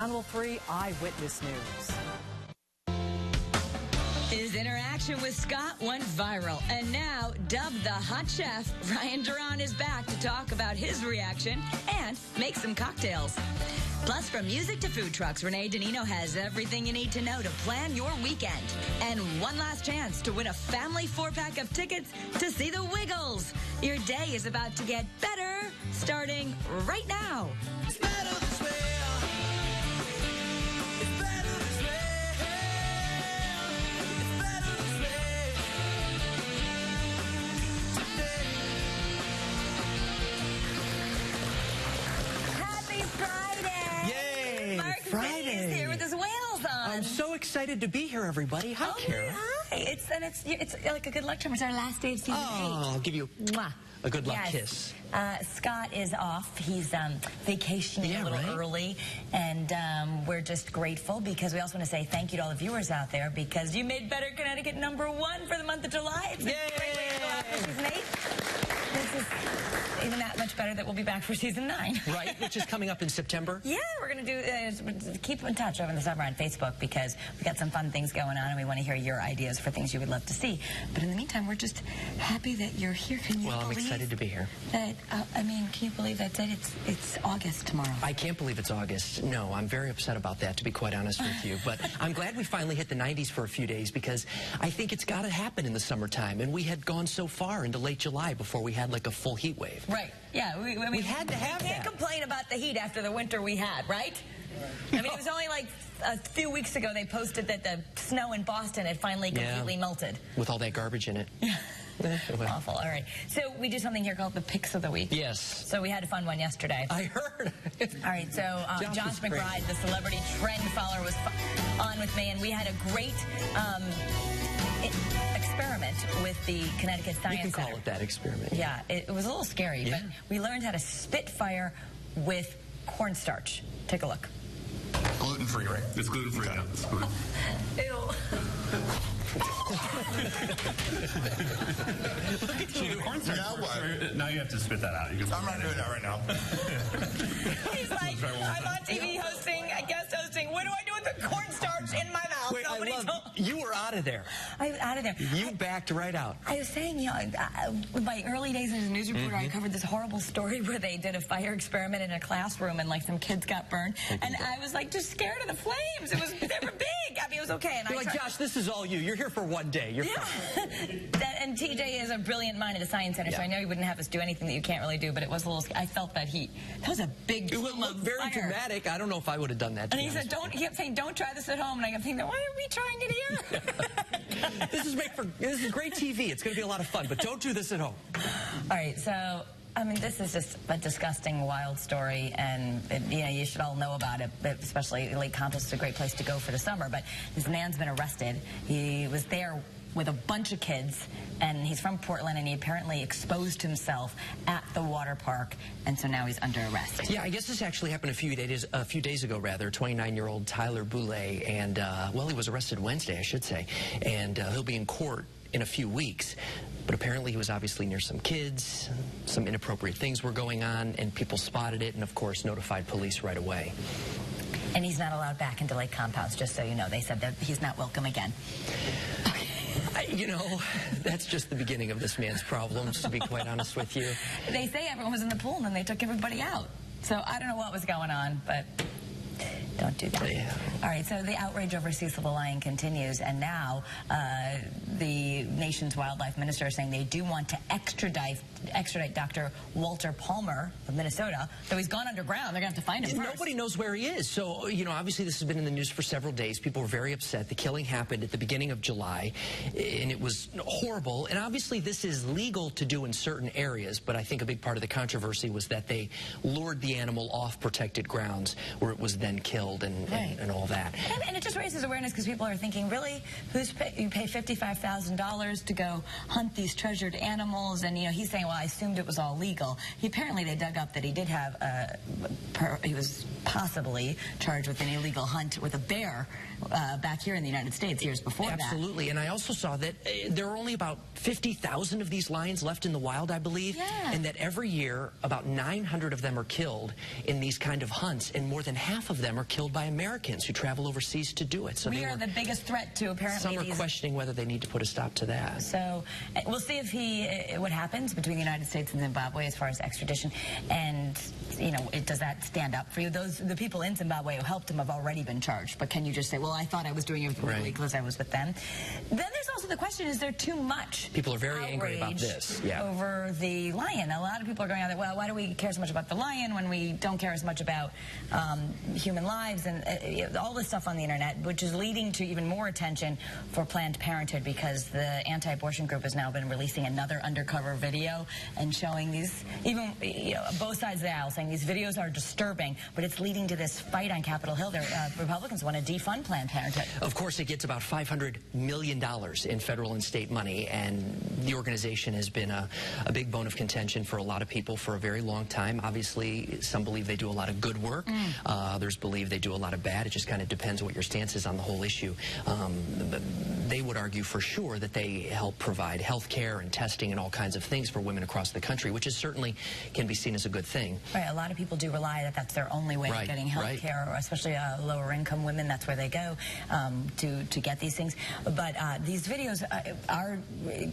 Channel 3 Eyewitness News. His interaction with Scott went viral, and now, dubbed the hot chef, Ryan Duran is back to talk about his reaction and make some cocktails. Plus, from music to food trucks, Renee Danino has everything you need to know to plan your weekend. And one last chance to win a family 4-pack of tickets to see the Wiggles. Your day is about to get better, starting right now. It's better this way. It's better this way. It's better this way. Today. Happy Friday! Yay! Mark Friday is here with his whales on. I'm so excited to be here, everybody. Hi, Kara. Hi. It's like a good luck term. It's our last day of season 8. Oh, I'll give you Mwah. a good luck Yes. kiss. Scott is off. He's vacationing a little early, and we're just grateful because we also want to say thank you to all the viewers out there because you made Better Connecticut #1 for the month of July. It's a great way to go out for season 8. This is even that much better that we'll be back for season 9. Right, which is coming up in September. Yeah, we're going to keep in touch over the summer on Facebook because we got some fun things going on and we want to hear your ideas for things you would love to see. But in the meantime, we're just happy that you're here. Can you Well, I'm believe excited to be here. that, can you believe that it's August tomorrow? I can't believe it's August. No, I'm very upset about that, to be quite honest with you. But I'm glad we finally hit the 90s for a few days because I think it's got to happen in the summertime. And we had gone so far into late July before we had like a full heat wave. Right. Yeah. We had to have We can't that. complain about the heat after the winter we had, right? I mean, it was only like a few weeks ago they posted that the snow in Boston had finally completely melted. With all that garbage in it. Yeah. Well. Awful. All right. So we do something here called the Picks of the Week. Yes. So we had a fun one yesterday. I heard. All right. So Josh McBride, the celebrity trend follower, was on with me, and we had a great experiment with the Connecticut Science Center. You can call it that experiment. Yeah. It was a little scary, but we learned how to spit fire with cornstarch. Take a look. Gluten-free, right? It's gluten-free now. It's gluten. Ew. Now what? Now you have to spit that out. I'm not doing that right now. He's like, I'm on TV hosting, guest hosting. What do I do with the cornstarch in my mouth? Wait, Nobody told me. you were out of there. I was out of there. You backed right out. I was saying, in my early days as a news reporter, I covered this horrible story where they did a fire experiment in a classroom and like some kids got burned. And I was like just scared of the flames. They were big. I mean, it was okay. And You're like, Josh, this is all you. You're here for one day. You're fine. And TJ is a brilliant mind at the Science Center, so I know he wouldn't have us do anything that you can't really do, but it was a little, I felt that heat. That was a big It would look very fire. dramatic. I don't know if I would have done that. And he said, he kept saying, don't try this at home. And I kept thinking, why are we trying it here? This is great TV. It's going to be a lot of fun, but don't do this at home. All right, so, I mean, this is just a disgusting, wild story, and, you should all know about it, but especially Lake Compost is a great place to go for the summer, but this man's been arrested. He was there with a bunch of kids, and he's from Portland, and he apparently exposed himself at the water park, and so now he's under arrest. Yeah, I guess this actually happened a few days ago, 29-year-old Tyler Boulay, and, well, he was arrested Wednesday, I should say, and he'll be in court in a few weeks. But apparently he was obviously near some kids, some inappropriate things were going on, and people spotted it and, of course, notified police right away. And he's not allowed back into Lake Compost, just so you know. They said that he's not welcome again. That's just the beginning of this man's problems, to be quite honest with you. They say everyone was in the pool, and then they took everybody out. So I don't know what was going on, but don't do that. Yeah. All right, so the outrage over Cecil the Lion continues, and now the nation's wildlife minister is saying they do want to extradite Dr. Walter Palmer of Minnesota, though he's gone underground. They're going to have to find him first. Nobody knows where he is. So, obviously this has been in the news for several days. People were very upset. The killing happened at the beginning of July, and it was horrible. And obviously this is legal to do in certain areas, but I think a big part of the controversy was that they lured the animal off protected grounds where it was then killed and all that. And it just raises awareness because people are thinking, really, you pay $55,000 to go hunt these treasured animals? And, he's saying, well, I assumed it was all legal. Apparently they dug up that he did have, he was possibly charged with an illegal hunt with a bear back here in the United States years before that. Absolutely, and I also saw that there are only about 50,000 of these lions left in the wild, I believe, and that every year about 900 of them are killed in these kind of hunts, and more than half of them are killed by Americans who travel overseas to do it. So we are the biggest threat to apparently some are questioning whether they need to put a stop to that. So we'll see if what happens between the United States and Zimbabwe as far as extradition, and you know, does that stand up for you? The people in Zimbabwe who helped him have already been charged, but can you just say, well, I thought I was doing everything legally because I was with them? Then there's also the question, is there too much people are very angry about this over the lion? A lot of people are going out there, well, why do we care so much about the lion when we don't care as much about human lives and all this stuff on the internet, which is leading to even more attention for Planned Parenthood, because the anti-abortion group has now been releasing another undercover video and showing these, even both sides of the aisle saying these videos are disturbing, but it's leading to this fight on Capitol Hill. Republicans want to defund Planned Parenthood. Of course, it gets about $500 million in federal and state money, and the organization has been a big bone of contention for a lot of people for a very long time. Obviously, some believe they do a lot of good work. Others believe they do a lot of bad. It just kind of depends what your stance is on the whole issue. They would argue for sure that they help provide health care and testing and all kinds of things for women across the country, which is certainly can be seen as a good thing. Right. A lot of people do rely that that's their only way of getting health care, or especially lower income women. That's where they go to get these things. But these videos are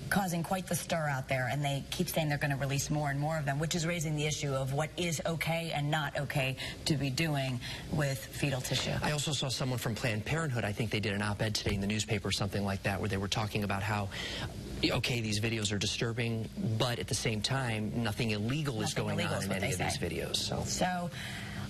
causing quite the stir out there, and they keep saying they're going to release more and more of them, which is raising the issue of what is okay and not okay to be doing with fetal tissue. I also saw someone from Planned Parenthood, I think they did an op-ed today in the newspaper or something like that, where they were talking about how, okay, these videos are disturbing, but at the same time, nothing illegal is going on in any of these videos. So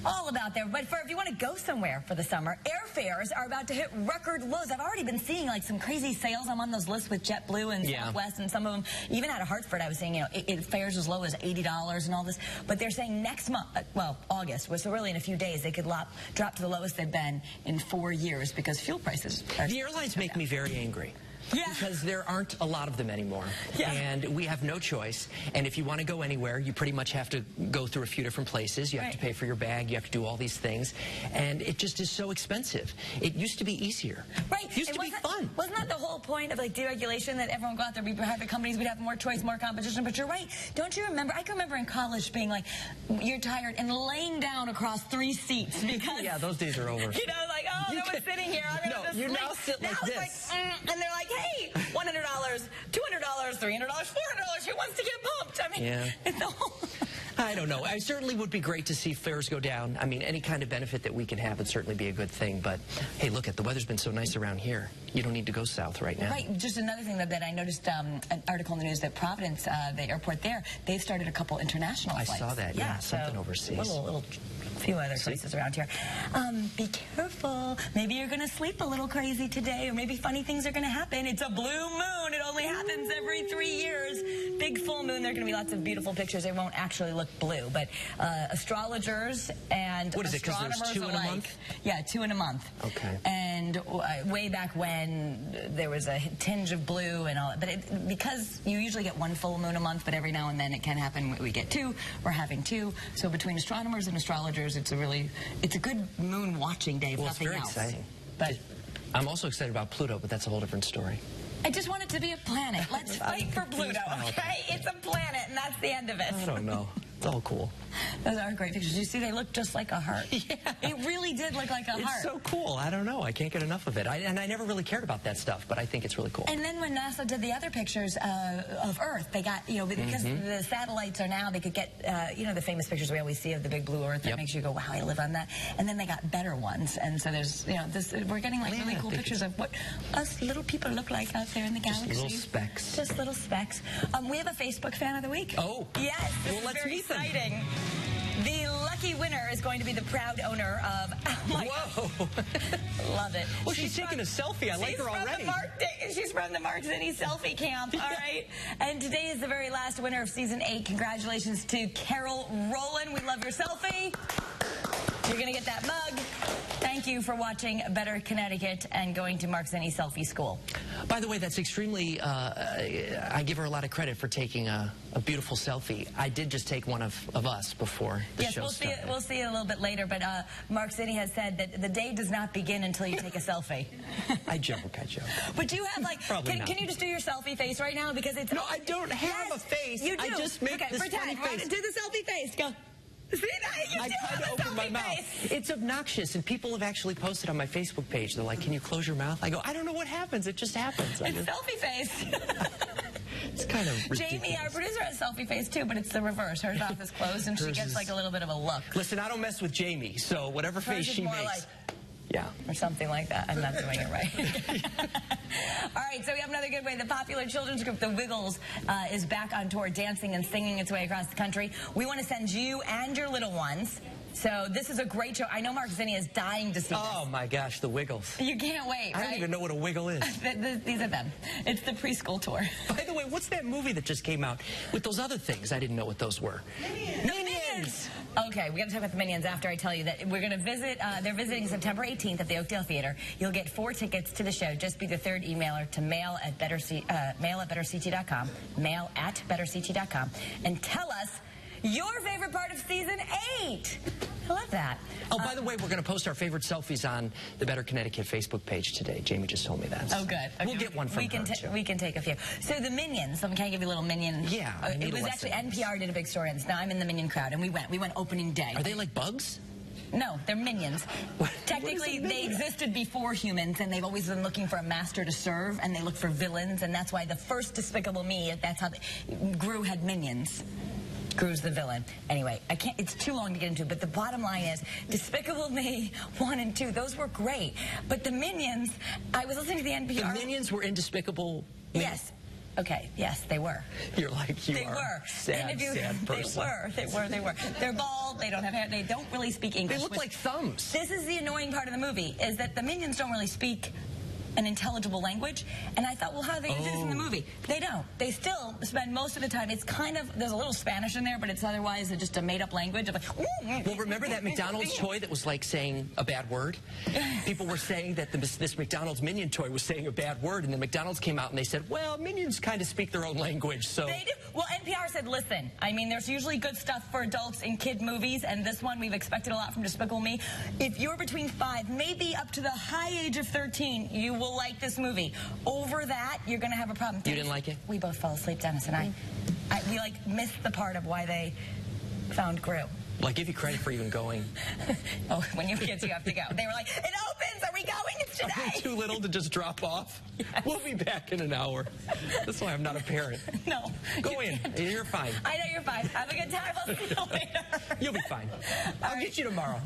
all about there. But if you want to go somewhere for the summer, airfares are about to hit record lows. I've already been seeing like some crazy sales. I'm on those lists with JetBlue and Southwest, and some of them, even out of Hartford, I was seeing, fares as low as $80 and all this. But they're saying next month, well, August, so really in a few days, they could drop to the lowest they've been in 4 years because fuel prices are... The airlines make me very angry. Because there aren't a lot of them anymore. And we have no choice. And if you want to go anywhere, you pretty much have to go through a few different places. You have to pay for your bag. You have to do all these things. And it just is so expensive. It used to be easier. It used to be fun. Wasn't that the whole point of like deregulation, that everyone would go out there, we private companies, we'd have more choice, more competition? But you're right. Don't you remember? I can remember in college being like, you're tired, and laying down across 3 seats because... Yeah, those days are over. Like, oh, no one's sitting here. I'm going to just you now sit like this. Like, and they're like, hey, $100, $200, $300, $400, who wants to get pumped? I mean, it's the whole... I don't know. I certainly would be great to see fares go down. I mean, any kind of benefit that we can have would certainly be a good thing. But, hey, look, the weather's been so nice around here. You don't need to go south right now. Right. Just another thing that I noticed, an article in the news that Providence, the airport there, they've started a couple international flights. I saw that, something overseas. Little few other places around here. Be careful. Maybe you're going to sleep a little crazy today, or maybe funny things are going to happen. It's a blue moon. It only happens every 3 years. Big full moon. There are going to be lots of beautiful pictures. They won't actually look blue, but astrologers and what is it, because there's 2 in a month? Yeah, 2 in a month. Okay. And way back when, there was a tinge of blue and all that. But because you usually get 1 full moon a month, but every now and then it can happen. We get 2. We're having 2. So between astronomers and astrologers, it's a good moon watching day, if nothing else. It's very exciting. But I'm also excited about Pluto, but that's a whole different story. I just want it to be a planet. Let's fight for Pluto, okay? It's a planet, and that's the end of it. I don't know. It's all cool. Those are great pictures. You see, they look just like a heart. Yeah. It really did look like a heart. It's so cool. I don't know. I can't get enough of it. And I never really cared about that stuff, but I think it's really cool. And then when NASA did the other pictures of Earth, they got, because the satellites are now, they could get, the famous pictures we always see of the big blue Earth that makes you go, wow, I live on that. And then they got better ones. And so there's, we're getting like really cool pictures of what us little people look like out there in the galaxy. Just little specks. Just little specks. We have a Facebook fan of the week. Oh. Yes. Well, let's meet them. Exciting. The lucky winner is going to be the proud owner of... Oh my Whoa! Love it. Well, she's taking a selfie. I like her already. She's from the Mark Zinni selfie camp, all right? And today is the very last winner of Season 8. Congratulations to Carol Rowland. We love your selfie. You're going to get that mug. Thank you for watching Better Connecticut and going to Mark Zinni Selfie School. By the way, that's extremely, I give her a lot of credit for taking a beautiful selfie. I did just take one of us before the show started. We'll see it a little bit later, but Mark Zinni has said that the day does not begin until you take a selfie. I joke. But you have, like, can you just do your selfie face right now? Because it's... No, I don't have a face. You do. I just make this funny face. Do the selfie face. Go. See that? You I kind of open my mouth. It's obnoxious, and people have actually posted on my Facebook page. They're like, can you close your mouth? I go, I don't know what happens. It just happens. It's selfie face. It's kind of ridiculous. Jamie, our producer, has selfie face, too, but it's the reverse. Her mouth is closed, and she gets, like, a little bit of a look. Listen, I don't mess with Jamie, so whatever face she makes. Like, yeah. Or something like that. I'm not doing it right. All right, so we have another good way. The popular children's group, The Wiggles, is back on tour, dancing and singing its way across the country. We want to send you and your little ones. So this is a great show. I know Mark Zinni is dying to see this. Oh, my gosh, The Wiggles. You can't wait, right? I don't even know what a wiggle is. These are them. It's the preschool tour. By the way, what's that movie that just came out with those other things? I didn't know what those were. Minions! Okay, we got to talk about the Minions after I tell you that we're going to visit. They're visiting September 18th at the Oakdale Theater. You'll get 4 tickets to the show. Just be the third emailer to mail@betterct.com, mail@betterct.com, and tell us your favorite part of season 8. I love that. Oh, by the way, we're going to post our favorite selfies on the Better Connecticut Facebook page today. Jamie just told me that. Oh, good. Okay. We'll get one from her, too. We can take a few. So the Minions, can I give you a little Minion? Yeah. It was actually, NPR did a big story on this. Now I'm in the Minion crowd, and we went opening day. Are they like bugs? No, they're minions. Technically, they existed before humans, and they've always been looking for a master to serve, and they look for villains, and that's why the first Despicable Me, that's how Gru had minions. Gru's the villain. Anyway, it's too long to get into, but the bottom line is Despicable Me 1 and 2, those were great. But the Minions, I was listening to the NPR. The Minions were in Despicable Me? Yes. Okay, yes, they were. You're like, they were. Sad person. They were. They're bald, they don't have hair, they don't really speak English. They look like thumbs. This is the annoying part of the movie, is that the Minions don't really speak an intelligible language, and I thought, well, how are they going to do this in the movie? They don't. They still spend most of the time, it's kind of, there's a little Spanish in there, but it's otherwise just a made-up language of like, well, remember that McDonald's toy that was like saying a bad word? People were saying that this McDonald's Minion toy was saying a bad word, and then McDonald's came out and they said, well, Minions kind of speak their own language, so... They do. Well, NPR said, listen, I mean, there's usually good stuff for adults in kid movies, and this one, we've expected a lot from Despicable Me. If you're between 5, maybe up to the high age of 13, you will like this movie. Over that, you're going to have a problem. You didn't like it? We both fell asleep, Dennis and I. We missed the part of why they found Gru. Well, I give you credit for even going. Oh, when you have kids, you have to go. They were like, it opens, are we going? It's today. Are we too little to just drop off? Yes. We'll be back in an hour. That's why I'm not a parent. No. Go in. You're fine. I know you're fine. Have a good time. I'll see you later. You'll be fine. I'll get you tomorrow.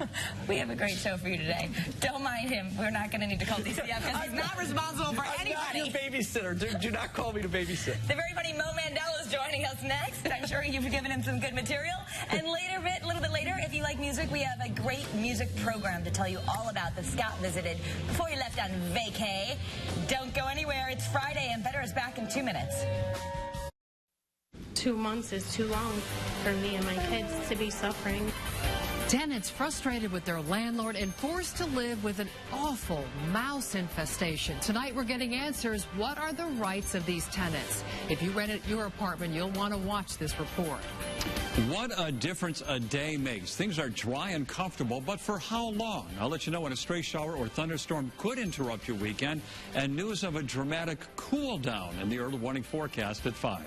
We have a great show for you today. Don't mind him. We're not going to need to call DCF because he's not responsible for anybody. I'm not your babysitter. Do not call me to babysit. The very funny Mo Mandela is joining us next. I'm sure you've given him some good material. And a little bit later, if you like music, we have a great music program to tell you all about that Scott visited before he left on vacay. Don't go anywhere. It's Friday, and Better is back in 2 minutes. 2 months is too long for me and my kids to be suffering. Tenants frustrated with their landlord and forced to live with an awful mouse infestation. Tonight we're getting answers. What are the rights of these tenants? If you rent your apartment, you'll want to watch this report. What a difference a day makes. Things are dry and comfortable, but for how long? I'll let you know when a stray shower or thunderstorm could interrupt your weekend, and news of a dramatic cool down in the early warning forecast at 5.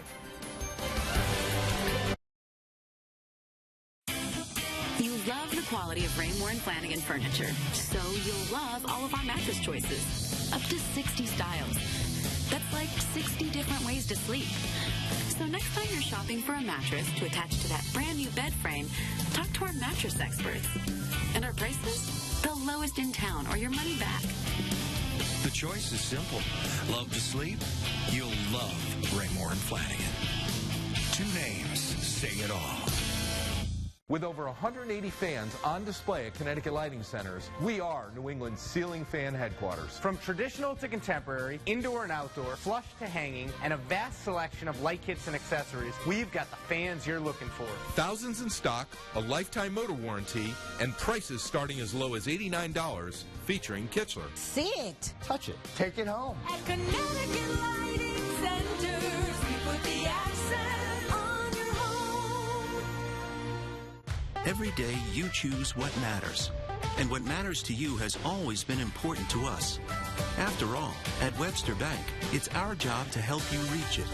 You love the quality of Raymore and Flanigan furniture, so you'll love all of our mattress choices. Up to 60 styles. That's like 60 different ways to sleep. So next time you're shopping for a mattress to attach to that brand new bed frame, talk to our mattress experts. And our prices? The lowest in town or your money back. The choice is simple. Love to sleep? You'll love Raymore and Flanigan. 2 names say it all. With over 180 fans on display at Connecticut Lighting Centers, we are New England's ceiling fan headquarters. From traditional to contemporary, indoor and outdoor, flush to hanging, and a vast selection of light kits and accessories, we've got the fans you're looking for. Thousands in stock, a lifetime motor warranty, and prices starting as low as $89, featuring Kichler. See it. Touch it. Take it home. At Connecticut Lighting Centers, we put the accent on your home. Every day you choose what matters. And what matters to you has always been important to us. After all, at Webster Bank, it's our job to help you reach it,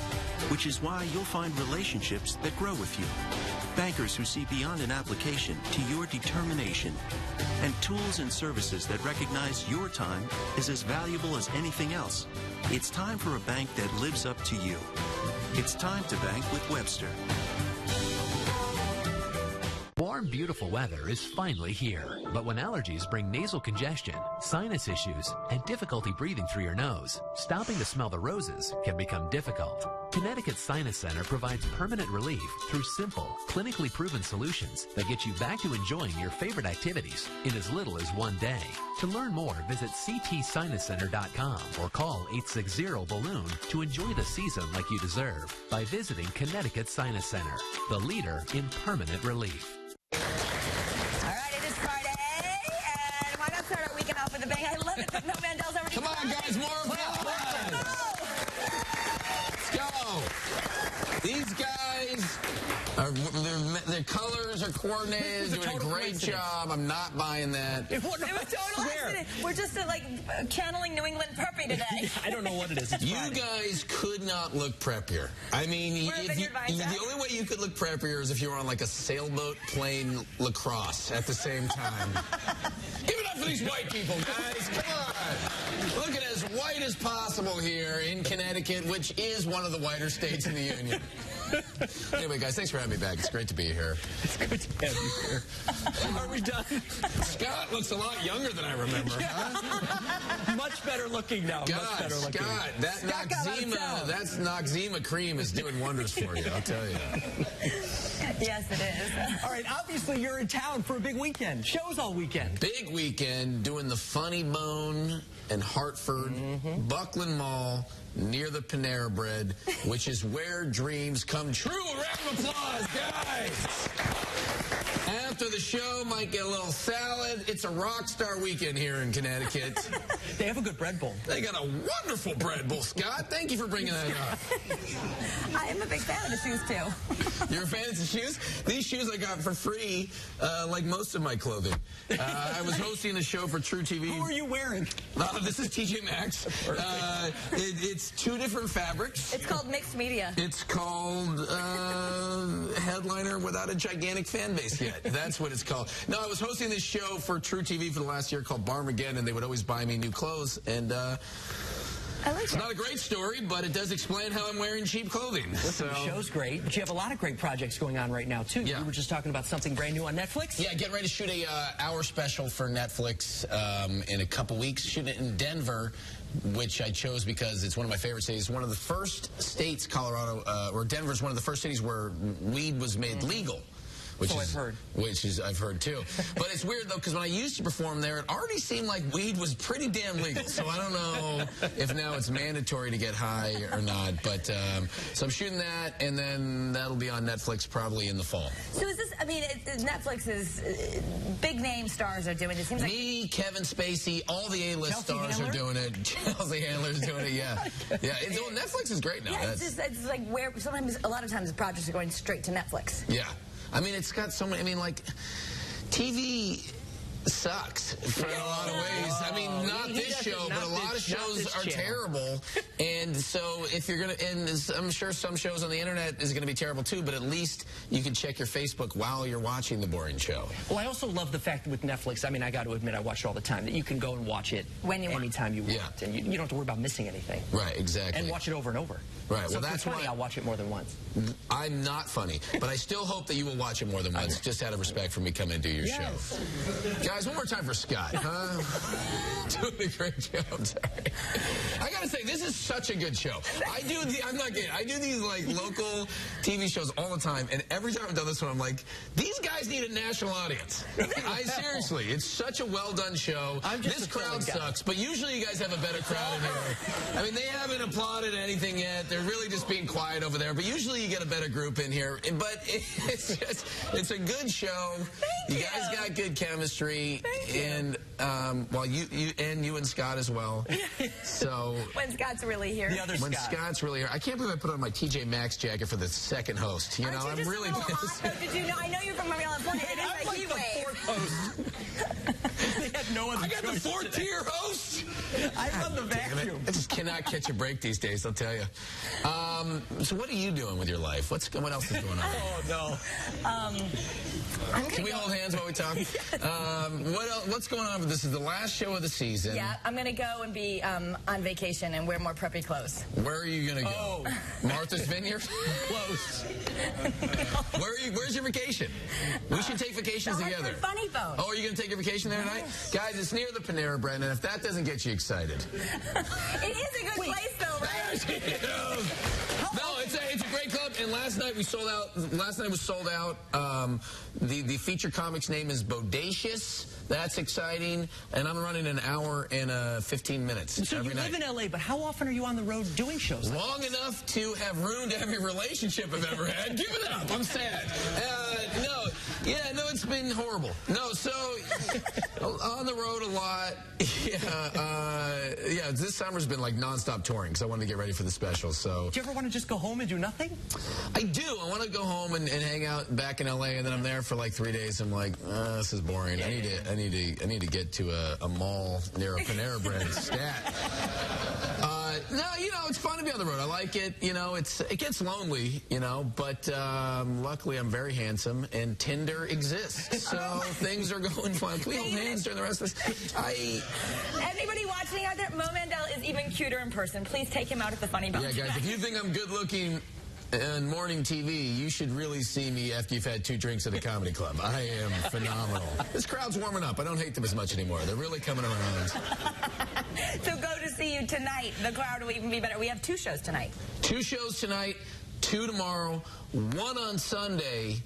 which is why you'll find relationships that grow with you. Bankers who see beyond an application to your determination, and tools and services that recognize your time is as valuable as anything else. It's time for a bank that lives up to you. It's time to bank with Webster. Warm, beautiful weather is finally here. But when allergies bring nasal congestion, sinus issues, and difficulty breathing through your nose, stopping to smell the roses can become difficult. Connecticut Sinus Center provides permanent relief through simple, clinically proven solutions that get you back to enjoying your favorite activities in as little as one day. To learn more, visit ctsinuscenter.com or call 860-BALLOON to enjoy the season like you deserve by visiting Connecticut Sinus Center, the leader in permanent relief. All right, it is Friday, and why not start our weekend off with a bang? I love it that no Mandel's already Come on, guys, more applause. Let's go. These guys, their colors are coordinated, doing a great job. I'm not buying that. It was total accident. We're just like channeling New England preppy today. I don't know what it is. It's You Friday. guys could not look preppier. I mean, the only way you could look preppier is if you were on like a sailboat playing lacrosse at the same time. Give it up for these white people, guys. Come on. Look at as white as possible here in Connecticut, which is one of the whiter states in the Union. Anyway, guys, thanks for having me back. It's great to be here. It's good to have you here. Are we done? Scott looks a lot younger than I remember. Huh? Much better looking now. God, Much better looking. Scott, that's Noxzema cream is doing wonders for you, I'll tell you. Yes, it is. All right, obviously you're in town for a big weekend. Shows all weekend. Big weekend, doing the Funny Bone in Hartford, Buckland Mall, near the Panera Bread, which is where dreams come true. A round of applause, guys! After the show, might get a little salad. It's a rock star weekend here in Connecticut. They have a good bread bowl. They got a wonderful bread bowl, Scott. Thank you for bringing that up. I am a big fan of the shoes, too. You're a fan of the shoes? These shoes I got for free, like most of my clothing. I was hosting a show for True TV. Who are you wearing? This is TJ Maxx. It's two different fabrics. It's called mixed media. It's called Headliner Without a Gigantic Fan Base Yet. That's what it's called. No, I was hosting this show for True TV for the last year called Barmageddon, and they would always buy me new clothes. And it's not a great story, but it does explain how I'm wearing cheap clothing. Listen, the show's great, but you have a lot of great projects going on right now, too. Yeah. You were just talking about something brand new on Netflix? Yeah, getting ready to shoot a hour special for Netflix in a couple weeks. Shooting it in Denver, which I chose because it's one of my favorite cities. One of the first states, Colorado, or Denver's one of the first cities where weed was made legal. I've heard too. But it's weird though, because when I used to perform there, it already seemed like weed was pretty damn legal. So I don't know if now it's mandatory to get high or not. But so I'm shooting that, and then that'll be on Netflix probably in the fall. So is this? I mean, Netflix is big name stars are doing it. It seems like me, Kevin Spacey, all the A-list stars are doing it. Chelsea Handler's doing it. Yeah, yeah. Netflix is great now. Yeah, it's like where a lot of times the projects are going straight to Netflix. Yeah. I mean, it's got so many, like, TV sucks for a lot of ways. I mean, not this show, but a lot of shows are terrible. And so if you're going to, and I'm sure some shows on the internet is going to be terrible too, but at least you can check your Facebook while you're watching the boring show. Well, I also love the fact that with Netflix, I mean, I got to admit, I watch it all the time, that you can go and watch it anytime you want. Yeah. And you don't have to worry about missing anything. Right, exactly. And watch it over and over. Right, so well, that's funny. I'll watch it more than once. I'm not funny, but I still hope that you will watch it more than once, just out of respect for me coming and do your show. Guys, one more time for Scott. Doing a great job. Sorry. I gotta say, this is such a good show. I'm not kidding. I do these like local TV shows all the time, and every time I've done this one, I'm like, these guys need a national audience. Seriously, it's such a well done show. This crowd sucks, but usually you guys have a better crowd in here. I mean, they haven't applauded anything yet. They're really just being quiet over there. But usually you get a better group in here. But it's a good show. You guys got good chemistry, and you and Scott as well. So when Scott's really here. When Scott's really here. I can't believe I put on my TJ Maxx jacket for the second host. You know, I'm really pissed. Did you know? I know you're from California. It is a heat wave. They had no other I got the fourth tier host. I love the vacuum. I just cannot catch a break these days, I'll tell you. So what are you doing with your life? What else is going on? Oh, no. Can we hold hands while we talk? What's going on? This is the last show of the season. Yeah, I'm going to go and be on vacation and wear more preppy clothes. Where are you going to go? Martha's Vineyard? Close. Where's your vacation? We should take vacations together. Funny Bone. Oh, are you going to take your vacation there tonight? Guys, it's near the Panera Bread, and if that doesn't get you excited. It is a good place, though, right? No, it's a great club, and last night we sold out. Last night was sold out. The feature comic's name is Bodacious. That's exciting, and I'm running an hour and 15 minutes so every night. You live in L.A., but how often are you on the road doing shows? Long enough to have ruined every relationship I've ever had. Give it up. I'm sad. No, it's been horrible. No, so on the road a lot. Yeah, this summer's been like nonstop touring because I wanted to get ready for the special. So, do you ever want to just go home and do nothing? I do. I want to go home and hang out back in LA, and then I'm there for like 3 days. I'm like, this is boring. I need to get to a mall near a Panera Bread stat. No, it's fun to be on the road. I like it. It gets lonely, but luckily I'm very handsome and Tinder exists. So things are going fine. Can we hold hands during the rest of this? Anybody watching out there, Mo Mandel is even cuter in person. Please take him out at the Funny Bone. Yeah, guys, if you think I'm good looking on morning TV, you should really see me after you've had 2 drinks at a comedy club. I am phenomenal. This crowd's warming up. I don't hate them as much anymore. They're really coming around. So go to see you tonight. The crowd will even be better. We have 2 shows tonight. 2 shows tonight, 2 tomorrow, 1 on Sunday.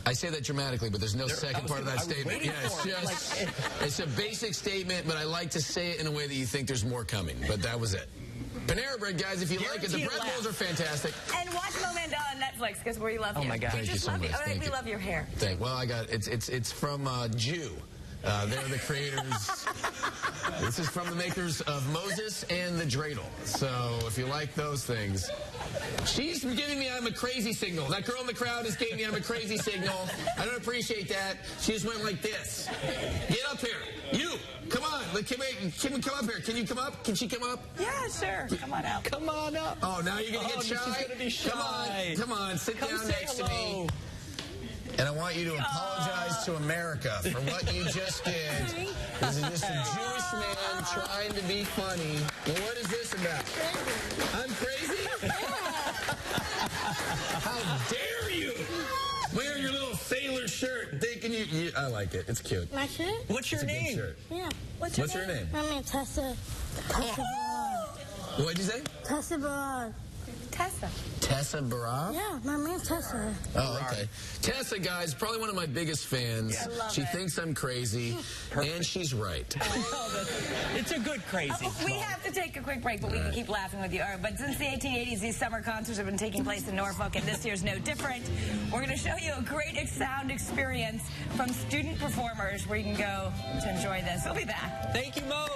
I say that dramatically, but there's no second part of that statement. Yeah, it's a basic statement, but I like to say it in a way that you think there's more coming. But that was it. Panera Bread, guys, if you like it, the bread bowls are fantastic. And watch Mo Mandel on Netflix because we love you. Oh my God, thank you so much. We love your hair. Well, I got it's from Jew. They're the creators. This is from the makers of Moses and the Dreidel. So if you like those things. She's giving me I'm a crazy signal. That girl in the crowd is giving me I'm a crazy signal. I don't appreciate that. She just went like this. Get up here. You. Come on. Can we come up here? Can you come up? Can she come up? Yeah, sure. Come on up. Come on up. Oh, now you're going to get shy? She's gonna be shy. Come on. Sit down next to me. And I want you to apologize to America for what you just did. This is just a Jewish man trying to be funny. Well, what is this about? I'm crazy? How dare you? Wear your little sailor shirt thinking you I like it. It's cute. My shirt? What's your name? Yeah. What's your name? My name's Tessa. What'd you say? Tessa Barad. Tessa. Tessa Barad? Yeah, my name's Tessa. Oh, okay. Tessa, guys, probably one of my biggest fans. Yeah, I love she it. thinks I'm crazy, and she's right. It's a good crazy. We have to take a quick break, but we can keep laughing with you. But since the 1880s, these summer concerts have been taking place in Norfolk, and this year's no different. We're going to show you a great sound experience from student performers where you can go to enjoy this. We'll be back. Thank you, Mo.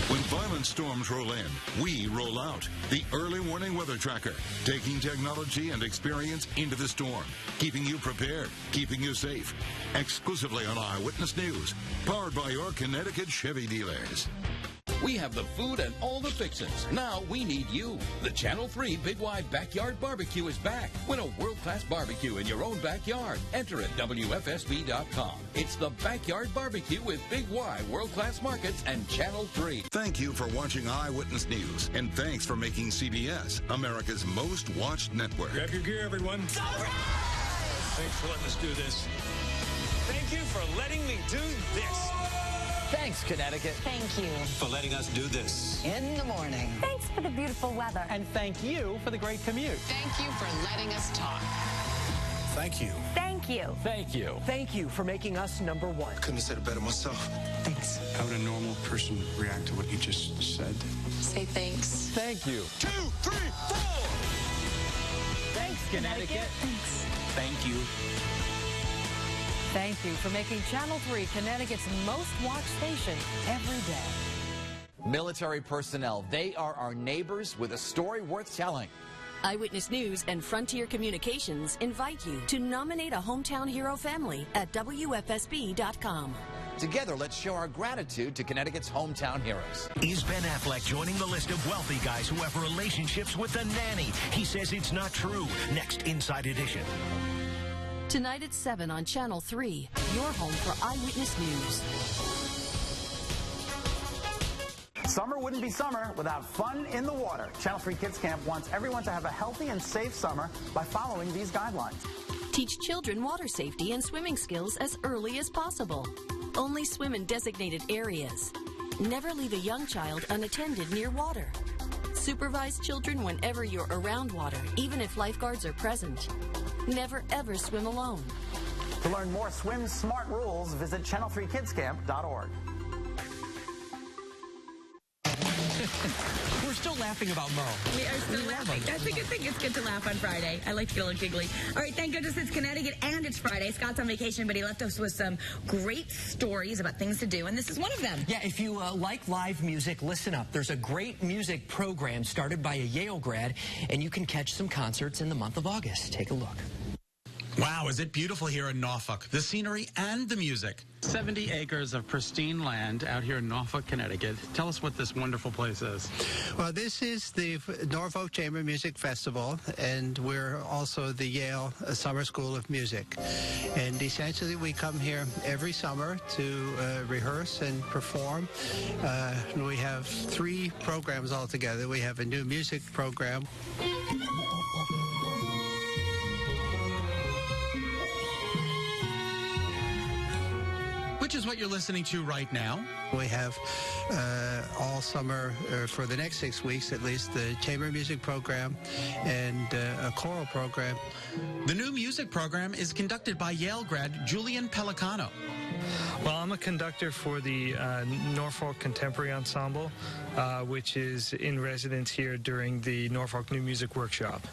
When violent storms roll in, we roll out. The Early Warning Weather Tracker, taking technology and experience into the storm, keeping you prepared, keeping you safe. Exclusively on Eyewitness News, powered by your Connecticut Chevy dealers. We have the food and all the fixins. Now we need you. The Channel 3 Big Y Backyard Barbecue is back. Win a world-class barbecue in your own backyard. Enter at WFSB.com. It's the Backyard Barbecue with Big Y World-Class Markets and Channel 3. Thank you for watching Eyewitness News, and thanks for making CBS America's most watched network. Grab your gear, everyone. Thanks for letting us do this. Thank you for letting me do this. Thanks, Connecticut. Thank you for letting us do this in the morning. Thanks for the beautiful weather. And thank you for the great commute. Thank you for letting us talk. Thank you. Thank you. Thank you. Thank you for making us number one. Couldn't have said it better myself. Thanks. How would a normal person react to what you just said? Say thanks. Thank you. 2, 3, 4. Thanks, Connecticut. Thanks. Thank you. Thank you for making Channel 3 Connecticut's most watched station every day. Military personnel, they are our neighbors with a story worth telling. Eyewitness News and Frontier Communications invite you to nominate a hometown hero family at WFSB.com. Together, let's show our gratitude to Connecticut's hometown heroes. Is Ben Affleck joining the list of wealthy guys who have relationships with a nanny? He says it's not true. Next Inside Edition. Tonight at 7 on Channel 3, your home for Eyewitness News. Summer wouldn't be summer without fun in the water. Channel 3 Kids Camp wants everyone to have a healthy and safe summer by following these guidelines. Teach children water safety and swimming skills as early as possible. Only swim in designated areas. Never leave a young child unattended near water. Supervise children whenever you're around water, even if lifeguards are present. Never ever swim alone. To learn more Swim Smart rules, visit channel3kidscamp.org. We're still laughing about Mo. We are still laughing. That's a good thing. It's good to laugh on Friday. I like to get a little giggly. All right, thank goodness it's Connecticut and it's Friday. Scott's on vacation, but he left us with some great stories about things to do, and this is one of them. Yeah, if you like live music, listen up. There's a great music program started by a Yale grad, and you can catch some concerts in the month of August. Take a look. Wow, is it beautiful here in Norfolk? The scenery and the music. 70 acres of pristine land out here in Norfolk, Connecticut. Tell us what this wonderful place is. Well, this is the Norfolk Chamber Music Festival, and we're also the Yale Summer School of Music. And essentially, we come here every summer to rehearse and perform. We have 3 programs altogether. We have a new music program. Which is what you're listening to right now. We have all summer, for the next 6 weeks at least, the chamber music program and a choral program. The new music program is conducted by Yale grad Julian Pellicano. Well, I'm a conductor for the Norfolk Contemporary Ensemble, which is in residence here during the Norfolk New Music Workshop.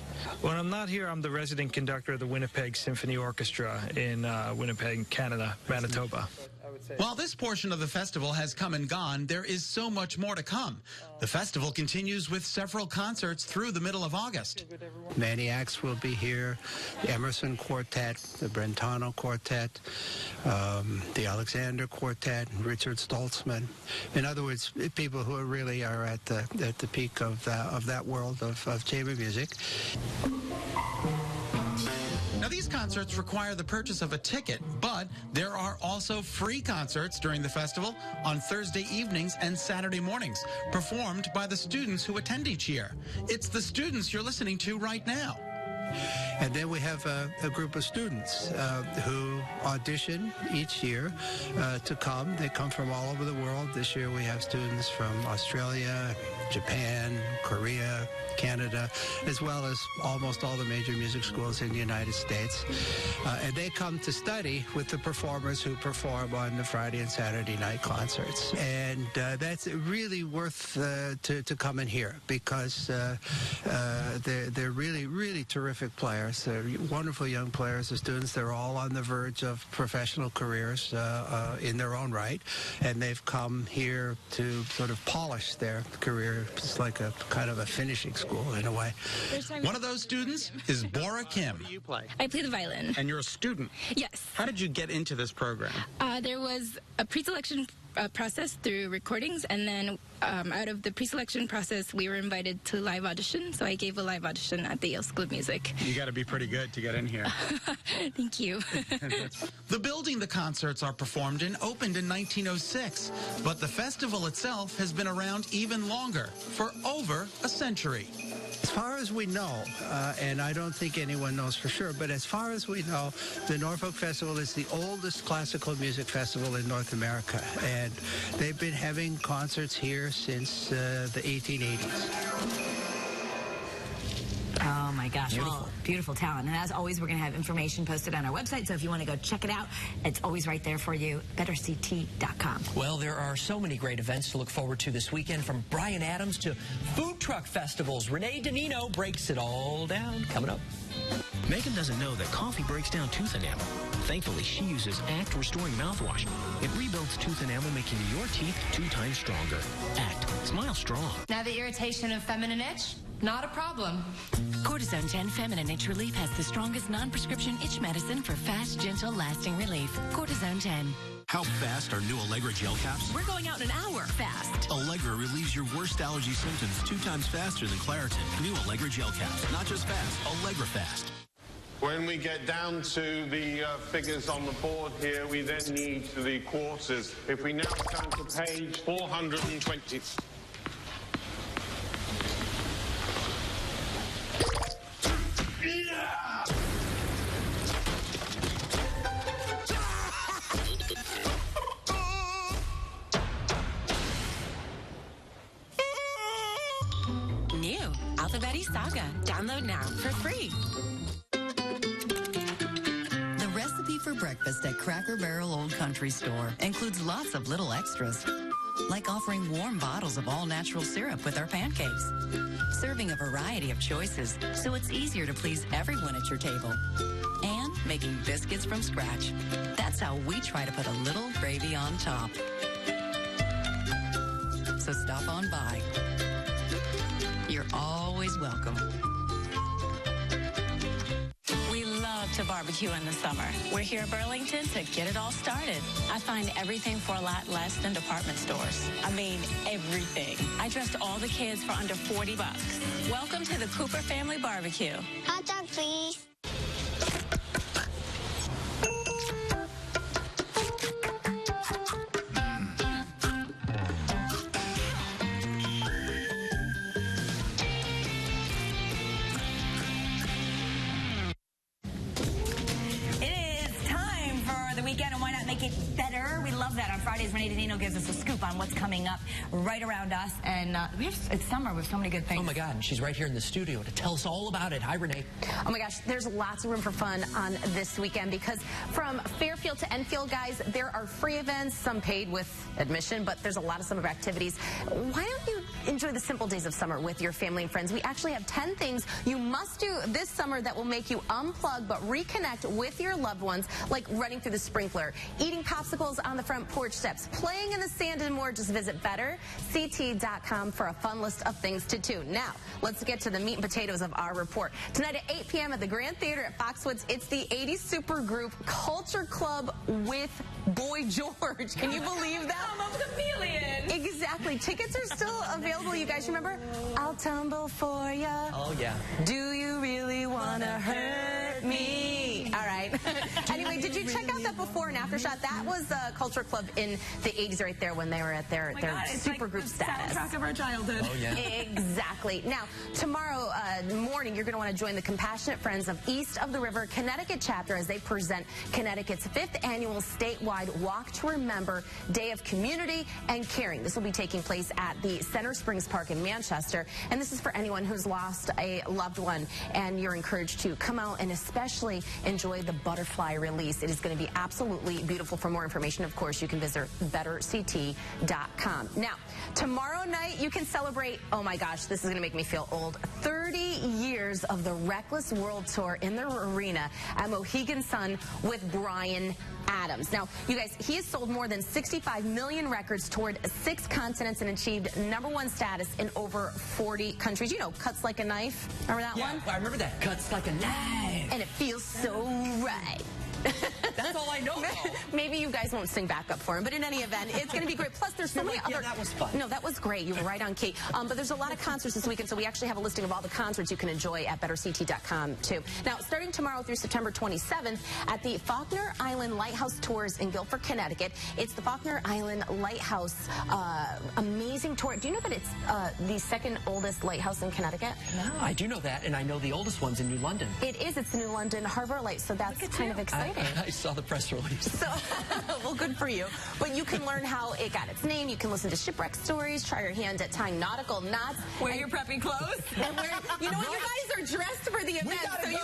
When I'm not here, I'm the resident conductor of the Winnipeg Symphony Orchestra in Winnipeg, Canada, Manitoba. While this portion of the festival has come and gone, there is so much more to come. The festival continues with several concerts through the middle of August. Many acts will be here. The Emerson Quartet, the Brentano Quartet, the Alexander Quartet, Richard Stoltzman. In other words, people who really are at the peak of that world of chamber music. Now, these concerts require the purchase of a ticket, but there are also free concerts during the festival on Thursday evenings and Saturday mornings, performed by the students who attend each year. It's the students you're listening to right now. And then we have a group of students who audition each year to come. They come from all over the world. This year we have students from Australia, Japan, Korea, Canada, as well as almost all the major music schools in the United States. And they come to study with the performers who perform on the Friday and Saturday night concerts. And that's really worth to come and hear, because they're really, really terrific players. They're wonderful young players, the students. They're all on the verge of professional careers in their own right. And they've come here to sort of polish their career. It's like a kind of a finishing school in a way. One of those students is Bora Kim. What do you play? I play the violin. And you're a student? Yes. How did you get into this program? There was a pre-selection process through recordings, and then out of the pre-selection process, we were invited to live audition, so I gave a live audition at the Yale School of Music. You got to be pretty good to get in here. Thank you. The building the concerts are performed in opened in 1906, but the festival itself has been around even longer, for over a century. As far as we know, and I don't think anyone knows for sure, but as far as we know, the Norfolk Festival is the oldest classical music festival in North America, and they've been having concerts here since the 1880s. Oh my gosh, well, beautiful talent. And as always, we're going to have information posted on our website, so if you want to go check it out, it's always right there for you, betterct.com. Well, there are so many great events to look forward to this weekend, from Bryan Adams to food truck festivals. Renee DiNino breaks it all down. Coming up. Megan doesn't know that coffee breaks down tooth enamel. Thankfully, she uses ACT Restoring Mouthwash. It rebuilds tooth enamel, making your teeth 2 times stronger. ACT. Smile strong. Now the irritation of feminine itch? Not a problem. Cortisone 10 Feminine Itch Relief has the strongest non-prescription itch medicine for fast, gentle, lasting relief. Cortisone 10. How fast are new Allegra gel caps? We're going out in an hour. Fast. Allegra relieves your worst allergy symptoms 2 times faster than Claritin. New Allegra gel caps. Not just fast, Allegra fast. When we get down to the figures on the board here, we then need the quarters. If we now turn to page 420. New Alphabet Saga. Download now for free. The recipe for breakfast at Cracker Barrel Old Country Store includes lots of little extras, like offering warm bottles of all-natural syrup with our pancakes, serving a variety of choices so it's easier to please everyone at your table, and making biscuits from scratch. That's how we try to put a little gravy on top. So stop on by. You're always welcome. We love to barbecue in the summer. We're here at Burlington to get it all started. I find everything for a lot less than department stores. I mean, everything. I dressed all the kids for under $40. Welcome to the Cooper Family Barbecue. Hot dog, please. Renee DiNino gives us a scoop on what's coming up right around us. And it's summer with so many good things. Oh, my God. And she's right here in the studio to tell us all about it. Hi, Renee. Oh, my gosh. There's lots of room for fun on this weekend because from Fairfield to Enfield, guys, there are free events, some paid with admission, but there's a lot of summer activities. Why don't you enjoy the simple days of summer with your family and friends? We actually have 10 things you must do this summer that will make you unplug but reconnect with your loved ones, like running through the sprinkler, eating popsicles on the front porch steps, playing in the sand, and more. Just visit betterct.com for a fun list of things to do. Now, let's get to the meat and potatoes of our report. Tonight at 8 p.m. at the Grand Theater at Foxwoods, it's the 80s supergroup Culture Club with Boy George. Can you believe that? I'm a chameleon. Exactly. Tickets are still available. You guys remember? I'll tumble for ya. Oh, yeah. Do you really want to hurt me? All right. Anyway, did you check out that before and after shot? That was Culture Club in the 80s right there when they were at their supergroup like status. Soundtrack of our childhood. Oh, yeah. Exactly. Now, tomorrow morning, you're going to want to join the Compassionate Friends of East of the River Connecticut chapter as they present Connecticut's 5th annual statewide Walk to Remember Day of Community and Caring. This will be taking place at the Center Springs Park in Manchester, and this is for anyone who's lost a loved one, and you're encouraged to come out and especially enjoy the butterfly release. It is going to be absolutely beautiful. For more information, of course, you can visit betterct.com. Now, tomorrow night, you can celebrate, oh my gosh, this is going to make me feel old, 30 years of the Reckless World Tour in the arena at Mohegan Sun with Bryan Adams. Now, you guys, he has sold more than 65 million records toward 6 continents and achieved #1 status in over 40 countries. You know, Cuts Like a Knife. Remember that one? Yeah, I remember that. Cuts Like a Knife. And it feels so right. That's all I know. Maybe you guys won't sing backup for him, but in any event, it's going to be great. Plus, there's so many other... Yeah, that was fun. No, that was great. You were right on key. But there's a lot of concerts this weekend, so we actually have a listing of all the concerts you can enjoy at betterct.com, too. Now, starting tomorrow through September 27th at the Falkner Island Lighthouse Tours in Guilford, Connecticut. It's the Falkner Island Lighthouse amazing tour. Do you know that it's the second oldest lighthouse in Connecticut? No. I do know that, and I know the oldest one's in New London. It is. It's the New London Harbor Light, so that's kind of exciting. I saw the press release. So, well, good for you. But you can learn how it got its name. You can listen to shipwreck stories, try your hand at tying nautical knots. Wear your preppy clothes. And you know what? You guys are dressed for the event, so you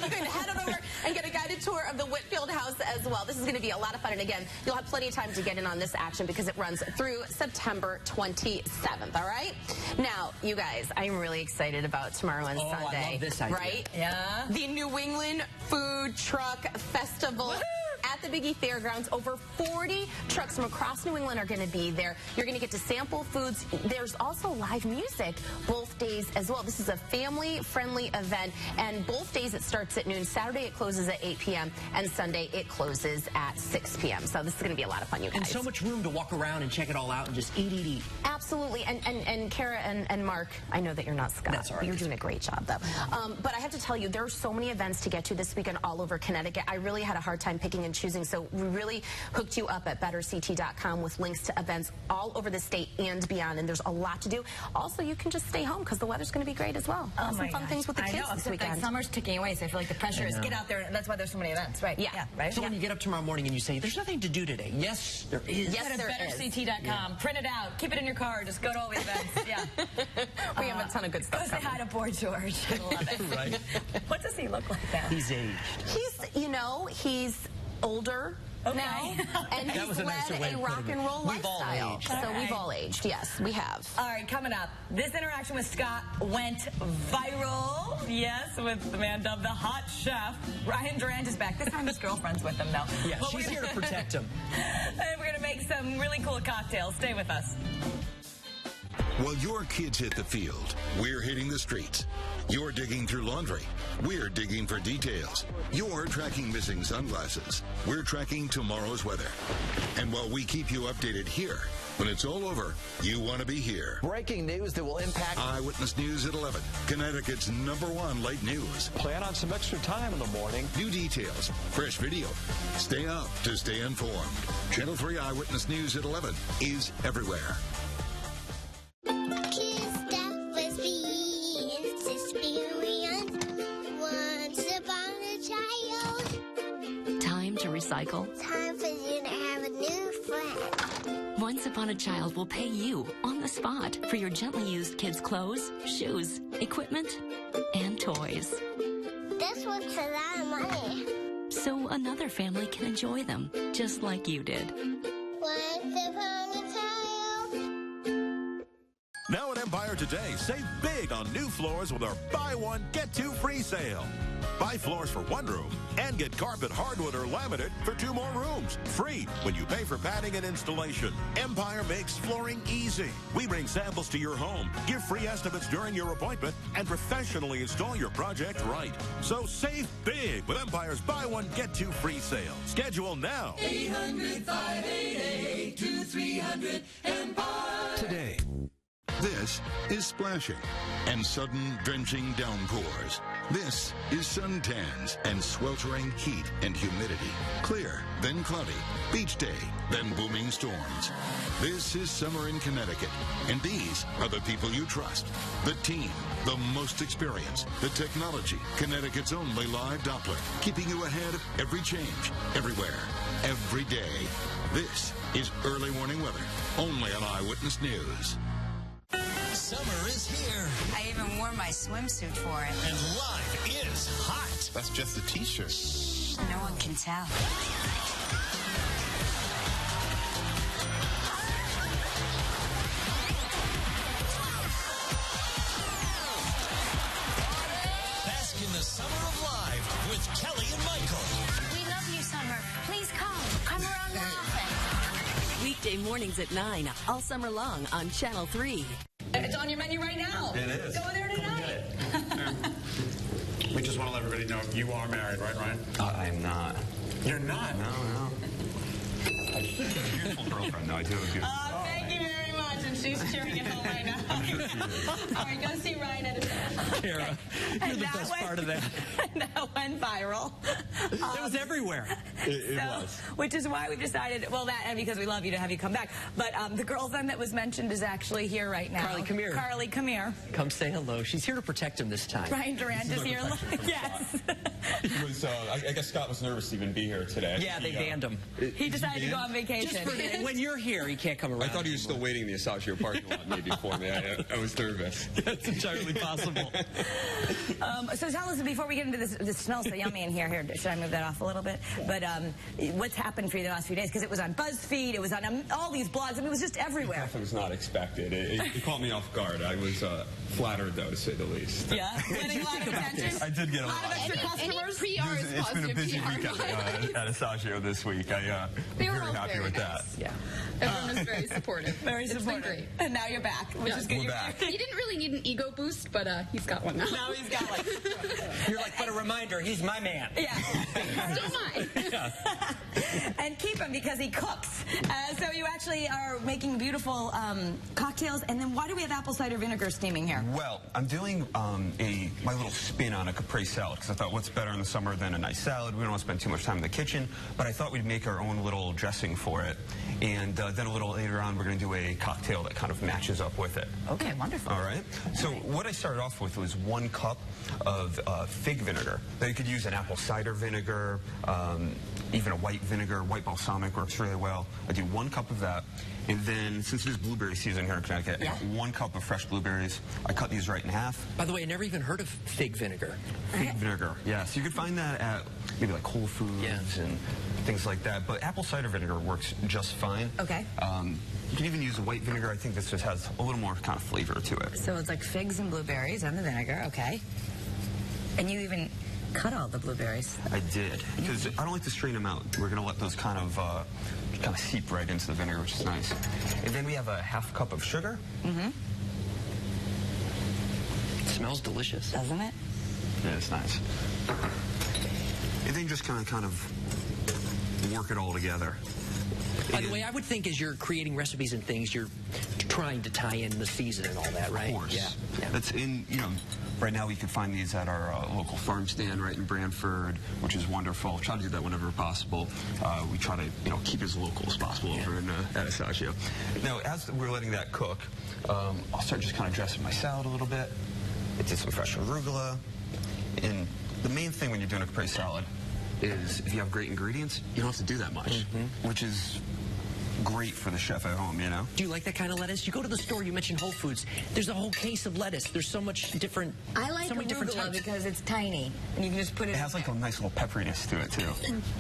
can head on over and get a guided tour of the Whitfield House as well. This is going to be a lot of fun. And again, you'll have plenty of time to get in on this action because it runs through September 27th, all right? Now, you guys, I'm really excited about tomorrow and Sunday. I love this idea. Right? Yeah. The New England Food Truck Festival. At the Biggie Fairgrounds, over 40 trucks from across New England are going to be there. You're going to get to sample foods. There's also live music both days as well. This is a family-friendly event, and both days it starts at noon. Saturday it closes at 8 p.m., and Sunday it closes at 6 p.m. So this is going to be a lot of fun, you guys. And so much room to walk around and check it all out and just eat. Absolutely. And Kara and Mark, I know that you're not Scott. That's all right. You're doing a great job, though. But I have to tell you, there are so many events to get to this weekend all over Connecticut. I really had a hard time picking and choosing, so we really hooked you up at betterct.com with links to events all over the state and beyond, and there's a lot to do. Also, you can just stay home because the weather's going to be great as well. Some fun things with the kids this weekend. Like summer's ticking away, so I feel like the pressure is get out there. That's why there's so many events, right? Yeah. Right? So when you get up tomorrow morning and you say, there's nothing to do today. Yes, there is. Yes, there is. betterct.com. Print it out. Keep it in your car. Just go to all the events. Yeah. We have a ton of good stuff. Go say hi to Boy George. I love it. Right. What does he look like now? He's aged. He's older now, and he's led a rock and roll lifestyle. So we've all aged. Yes, we have. All right, coming up, this interaction with Scott went viral. Yes, with the man dubbed the hot chef. Ryan Durant is back. This time his girlfriend's with him, though. Yeah, she's here to protect him. And we're going to make some really cool cocktails. Stay with us. While your kids hit the field, we're hitting the streets. You're digging through laundry. We're digging for details. You're tracking missing sunglasses. We're tracking tomorrow's weather. And while we keep you updated here, when it's all over, you want to be here. Breaking news that will impact Eyewitness News at 11, Connecticut's #1 light news. Plan on some extra time in the morning. New details, fresh video. Stay up to stay informed. Channel 3 Eyewitness News at 11 is everywhere. Time to recycle. Time for you to have a new friend. Once Upon a Child will pay you on the spot for your gently used kids' clothes, shoes, equipment, and toys. That's what's a lot of money. So another family can enjoy them, just like you did. Once upon a child. Now at Empire Today, save big on new floors with our buy one, get two free sale. Buy floors for one room and get carpet, hardwood, or laminate for 2 more rooms. Free when you pay for padding and installation. Empire makes flooring easy. We bring samples to your home, give free estimates during your appointment, and professionally install your project right. So save big with Empire's buy one, get two free sale. Schedule now. 800-588-2300 Empire. Today. This is splashing and sudden drenching downpours. This is suntans and sweltering heat and humidity. Clear, then cloudy. Beach day, then booming storms. This is summer in Connecticut, and these are the people you trust. The team, the most experience, the technology, Connecticut's only live Doppler, keeping you ahead of every change, everywhere, every day. This is early warning weather, only on Eyewitness News. Summer is here. I even wore my swimsuit for it. And live is hot. That's just a t-shirt. Shh, no one can tell. Bask in the summer of live with Kelly and Michael. We love you, Summer. Please come. Come around more often. Weekday mornings at 9, all summer long on Channel 3. It's on your menu right now. It is. Go there tonight. We just want to let everybody know you are married, right, Ryan? I am not. You're not? No. I have a beautiful girlfriend, though. I do have a beautiful Thank you very much. And she's cheering at home right now. All right, go see Ryan at his Kara, you're the best part of that. That went viral. It was everywhere. It was. Which is why we decided, well, that, and because we love you, to have you come back. But the girlfriend that was mentioned is actually here right now. Carly, come here. Carly, come here. Come say hello. She's here to protect him this time. Ryan Durant is here. Yes. It was, I guess Scott was nervous to even be here today. Yeah, they banned him. He decided to go on vacation. When you're here, he can't come around. I thought he was still waiting in the Asagio parking lot maybe for me. I was nervous. That's entirely possible. So tell us, before we get into this, it smells so yummy in here. Here, should I move that off a little bit? But what's happened for you the last few days? Because it was on BuzzFeed, it was on all these blogs. I mean, it was just everywhere. It was not expected. It caught me off guard. I was flattered, though, to say the least. Yeah? Getting a lot of attention? I did get a lot of extra customers? It's been a busy week at Asagio this week. I'm very happy with that. Yeah. Everyone was very supportive. Very supportive. It's been great. And now you're back, which is good. We're back. He didn't really need an ego boost, but he's got one now. Now he's got one. You're like, but a reminder, he's my man. Yeah. Still mine. And keep him because he cooks. So you actually are making beautiful cocktails. And then why do we have apple cider vinegar steaming here? Well, I'm doing my little spin on a Capri salad because I thought what's better in the summer than a nice salad? We don't want to spend too much time in the kitchen, but I thought we'd make our own little dressing for it. And then a little later on, we're going to do a cocktail that kind of matches up with it. Okay, wonderful. All right. So what I started off with was 1 cup of fig vinegar. Now you could use an apple cider vinegar, even a white vinegar. White balsamic works really well. I do 1 cup of that. And then, since it is blueberry season here in Connecticut, I got 1 cup of fresh blueberries. I cut these right in half. By the way, I never even heard of fig vinegar. Fig vinegar, yes. You could find that at maybe like Whole Foods and things like that. But apple cider vinegar works just fine. Okay. You can even use white vinegar. I think this just has a little more kind of flavor to it. So it's like figs and blueberries and the vinegar, okay. And you even cut all the blueberries. I did, because I don't like to strain them out. We're going to let those kind of seep right into the vinegar, which is nice. And then we have a ½ cup of sugar. Mm-hmm. It smells delicious. Doesn't it? Yeah, it's nice. And then just kind of work it all together. By the way, I would think as you're creating recipes and things, you're trying to tie in the season and all that, right? Of course. Yeah. That's in, right now we can find these at our local farm stand right in Branford, which is wonderful. Try to do that whenever possible. We try to, keep it as local as possible over in at Asagio. Now, as we're letting that cook, I'll start just kind of dressing my salad a little bit. I did some fresh arugula. And the main thing when you're doing a Capri salad is if you have great ingredients, you don't have to do that much, which is great for the chef at home, Do you like that kind of lettuce? You go to the store, you mentioned Whole Foods. There's a whole case of lettuce. There's so much different. I like so many different arugula types. because it's tiny and you can just put it. It has like a nice little pepperiness to it too.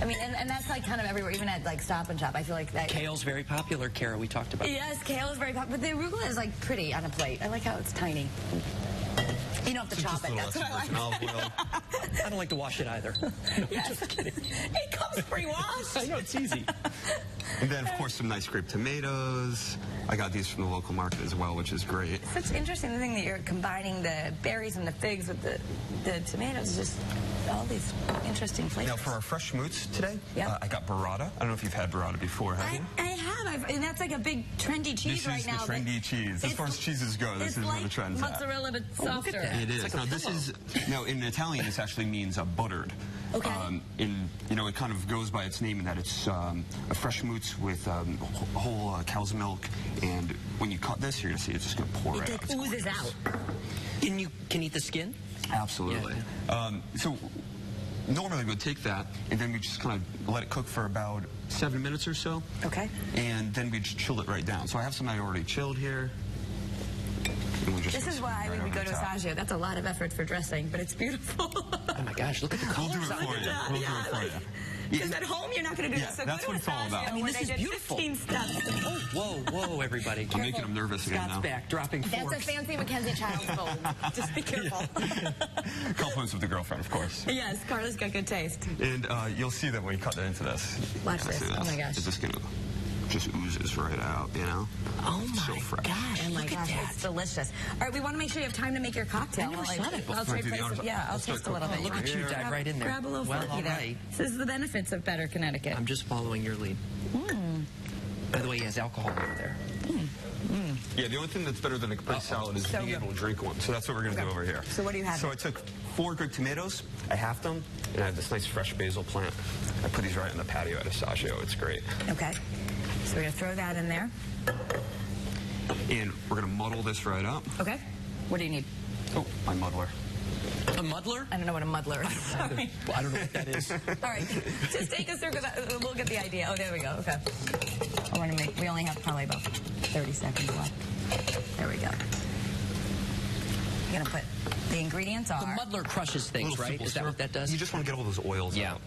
I mean, and that's like kind of everywhere, even at like Stop and Shop. I feel like that. Kale's very popular, Kara. We talked about. Yes, kale is very popular, but the arugula is like pretty on a plate. I like how it's tiny. You don't have to chop it. That's what I like. I don't like to wash it either. No, yes. Just kidding. It comes pre-washed. I know, it's easy. And then, of course, some nice grape tomatoes. I got these from the local market as well, which is great. Such interesting thing that you're combining the berries and the figs with the tomatoes. Just all these interesting flavors. Now, for our fresh schmoots today, I got burrata. I don't know if you've had burrata before, have you? I have, and that's like a big trendy cheese right now. This is the trendy cheese. As far as cheeses go, this is where the trend's at. Mozzarella, but softer. It is. Now, this is, in Italian, this actually means buttered. Okay. It kind of goes by its name in that it's a fresh schmoots with whole cow's milk, and when you cut this, you're going to see it's just going to pour right out. It oozes out. And you can eat the skin? Absolutely. Yeah. So normally we'd take that, and then we just kind of let it cook for about 7 minutes or so. Okay. And then we just chill it right down. So I have some I already chilled here. This is why we go to Asagio. That's a lot of effort for dressing, but it's beautiful. Oh my gosh, look at the colors. We'll do it for you. We'll do it for you. Because at home, you're not going to do this. So that's what it's all about. I mean, this is beautiful. 15 steps. Oh, whoa, everybody. I'm making them nervous again now. Scott's back, dropping forks. That's a fancy Mackenzie Childs bowl. Just be careful. Compliments with the girlfriend, of course. Yes, Carla's got good taste. And you'll see that when you cut that into this. Watch this. Oh my gosh. It's just going to just oozes right out, Oh my so fresh. gosh, look at gosh, it's delicious. All right, we want to make sure you have time to make your cocktail. I never saw that before. I'll try to play some, I'll taste a little bit. Look at you, dive right in there. Grab a little forky there. Right. This is the benefits of better Connecticut. I'm just following your lead. By the way, he has alcohol over there. Yeah, the only thing that's better than a Capri salad is being able to drink one. So that's what we're going to do over here. So what do you have? So I took 4 good tomatoes, I halved them, and I have this nice fresh basil plant. I put these right in the patio at Asagio. It's great. Okay. So we're going to throw that in there. And we're going to muddle this right up. Okay. What do you need? Oh, my muddler. A muddler? I don't know what a muddler is. Sorry. I don't know what that is. All right. Just take us through because we'll get the idea. Oh, there we go. Okay. I want to make, we only have probably about 30 seconds left. There we go. You're going to put, the ingredients are... The muddler crushes things, right? Is that what that does? You just want to get all those oils out.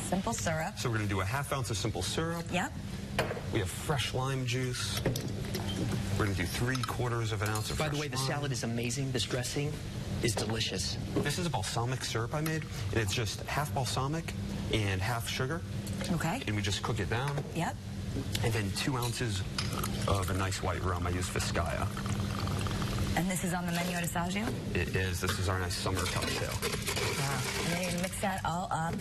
Simple syrup. So we're going to do a ½ ounce of simple syrup. Yep. We have fresh lime juice. We're going to do 3/4 of an ounce of By the way, the salad is amazing. This dressing is delicious. This is a balsamic syrup I made, and it's just half balsamic and half sugar. Okay. And we just cook it down. Yep. And then 2 ounces of a nice white rum. I use Vizcaya. And this is on the menu at Asagio? It is. This is our nice summer cocktail. Wow. And then you're going to mix that all up.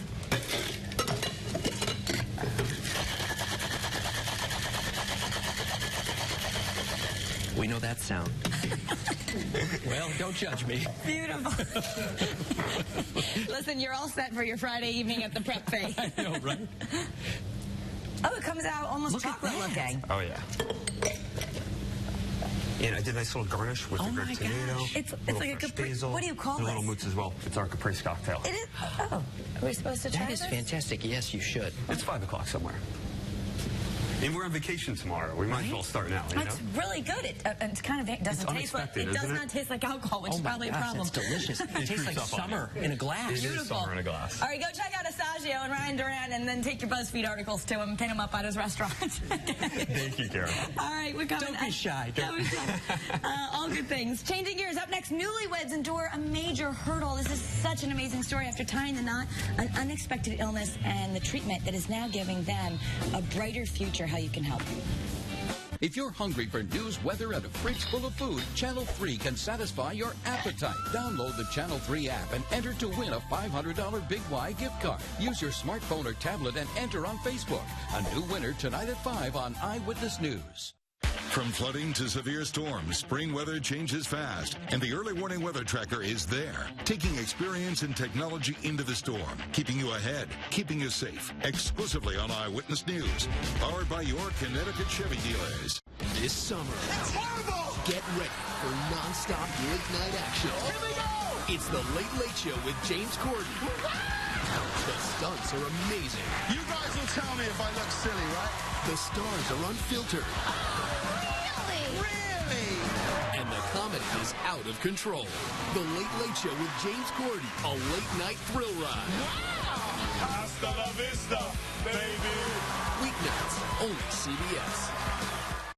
We know that sound. Well, don't judge me. Beautiful. Listen, you're all set for your Friday evening at the Prep Fair. I know, right? Oh, it comes out almost chocolate looking. Oh, yeah. And I did a nice little garnish with the grilled tomato. It's like a Capri. Basil, What do you call and it? little moots as well. It's our Caprice cocktail. It is? Oh. Are we supposed to try this? That is fantastic. Yes, you should. It's 5 o'clock somewhere. And we're on vacation tomorrow. We might as well start now, you know? It's really good. It kind of doesn't taste like it does not taste like alcohol, which is probably a problem. It's delicious. It tastes like summer in a glass. It is summer in a glass. All right, go check out Asagio and Ryan Duran, and then take your BuzzFeed articles to him and pin him up at his restaurant. Thank you, Karen. All right, we're coming. Don't be shy. All good things. Changing gears. Up next, newlyweds endure a major hurdle. This is such an amazing story. After tying the knot, an unexpected illness, and the treatment that is now giving them a brighter future. How you can help. If you're hungry for news, weather, and a fridge full of food, Channel 3 can satisfy your appetite. Download the Channel 3 app and enter to win a $500 Big Y gift card. Use your smartphone or tablet and enter on Facebook. A new winner tonight at 5 on Eyewitness News. From flooding to severe storms, spring weather changes fast, and the Early Warning Weather Tracker is there, taking experience and technology into the storm, keeping you ahead, keeping you safe, exclusively on Eyewitness News, powered by your Connecticut Chevy dealers. This summer, That's horrible! get ready for non-stop late night action. Here we go! It's the Late Late Show with James Corden. The stunts are amazing. You guys will tell me if I look silly, right? The stars are unfiltered. Really? And the comedy is out of control. The Late Late Show with James Corden, a late night thrill ride. Hasta la vista, baby. Weeknights, only CBS.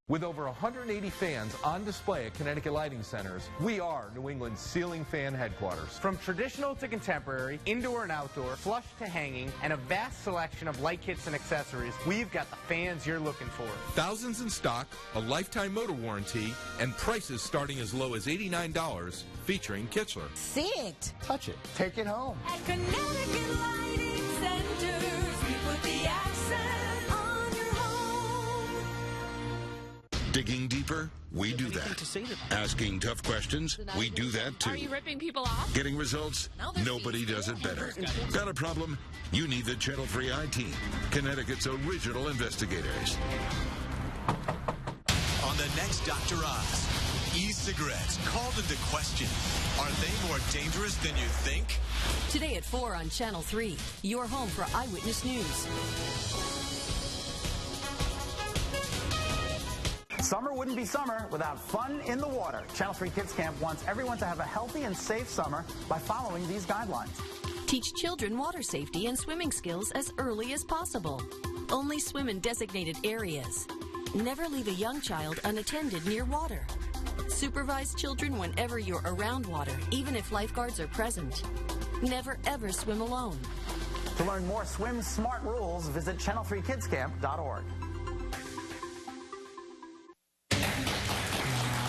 With over 180 fans on display at Connecticut Lighting Centers, we are New England's ceiling fan headquarters. From traditional to contemporary, indoor and outdoor, flush to hanging, and a vast selection of light kits and accessories, we've got the fans you're looking for. Thousands in stock, a lifetime motor warranty, and prices starting as low as $89, featuring Kichler. See it. Touch it. Take it home. At Connecticut Lighting Centers, we put the accent on your home. Digging deeper? We do that. Asking tough questions? We do that too. Are you ripping people off? Getting results? Nobody does it better. Got a problem? You need the Channel 3 I-Team, Connecticut's original investigators. On the next Dr. Oz, e-cigarettes called into question. Are they more dangerous than you think? Today at 4 on Channel 3, your home for Eyewitness News. Summer wouldn't be summer without fun in the water. Channel 3 Kids Camp wants everyone to have a healthy and safe summer by following these guidelines. Teach children water safety and swimming skills as early as possible. Only swim in designated areas. Never leave a young child unattended near water. Supervise children whenever you're around water, even if lifeguards are present. Never ever swim alone. To learn more Swim Smart rules, visit channel3kidscamp.org.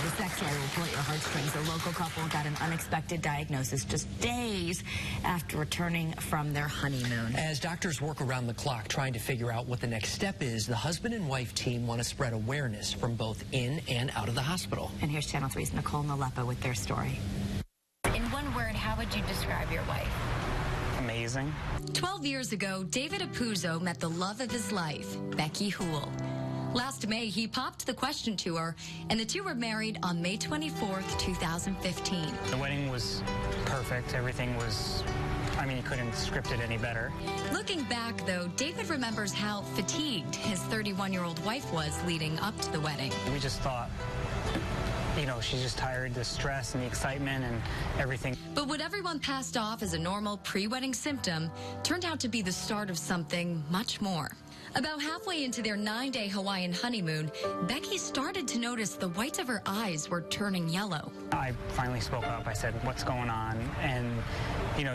This next story will pull at your heartstrings. The local couple got an unexpected diagnosis just days after returning from their honeymoon. As doctors work around the clock trying to figure out what the next step is, the husband and wife team want to spread awareness from both in and out of the hospital. And here's Channel 3's Nicole Nalepa with their story. In one word, how would you describe your wife? Amazing. 12 years ago, David Apuzzo met the love of his life, Becky Houle. Last May, he popped the question to her, and the two were married on May 24th, 2015. The wedding was perfect. Everything was, you couldn't script it any better. Looking back, though, David remembers how fatigued his 31-year-old wife was leading up to the wedding. We just thought, she's just tired, the stress and the excitement and everything. But what everyone passed off as a normal pre-wedding symptom turned out to be the start of something much more. About halfway into their 9-day Hawaiian honeymoon, Becky started to notice the whites of her eyes were turning yellow. I finally spoke up. I said, what's going on? And,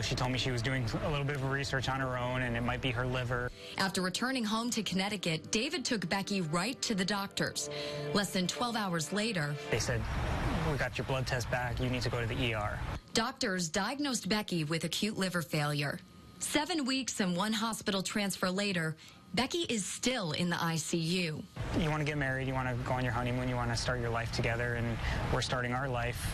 she told me she was doing a little bit of research on her own and it might be her liver. After returning home to Connecticut, David took Becky right to the doctors. Less than 12 hours later, they said, we got your blood test back. You need to go to the ER. Doctors diagnosed Becky with acute liver failure. 7 weeks and 1 hospital transfer later, Becky is still in the ICU. You want to get married, you want to go on your honeymoon, you want to start your life together, and we're starting our life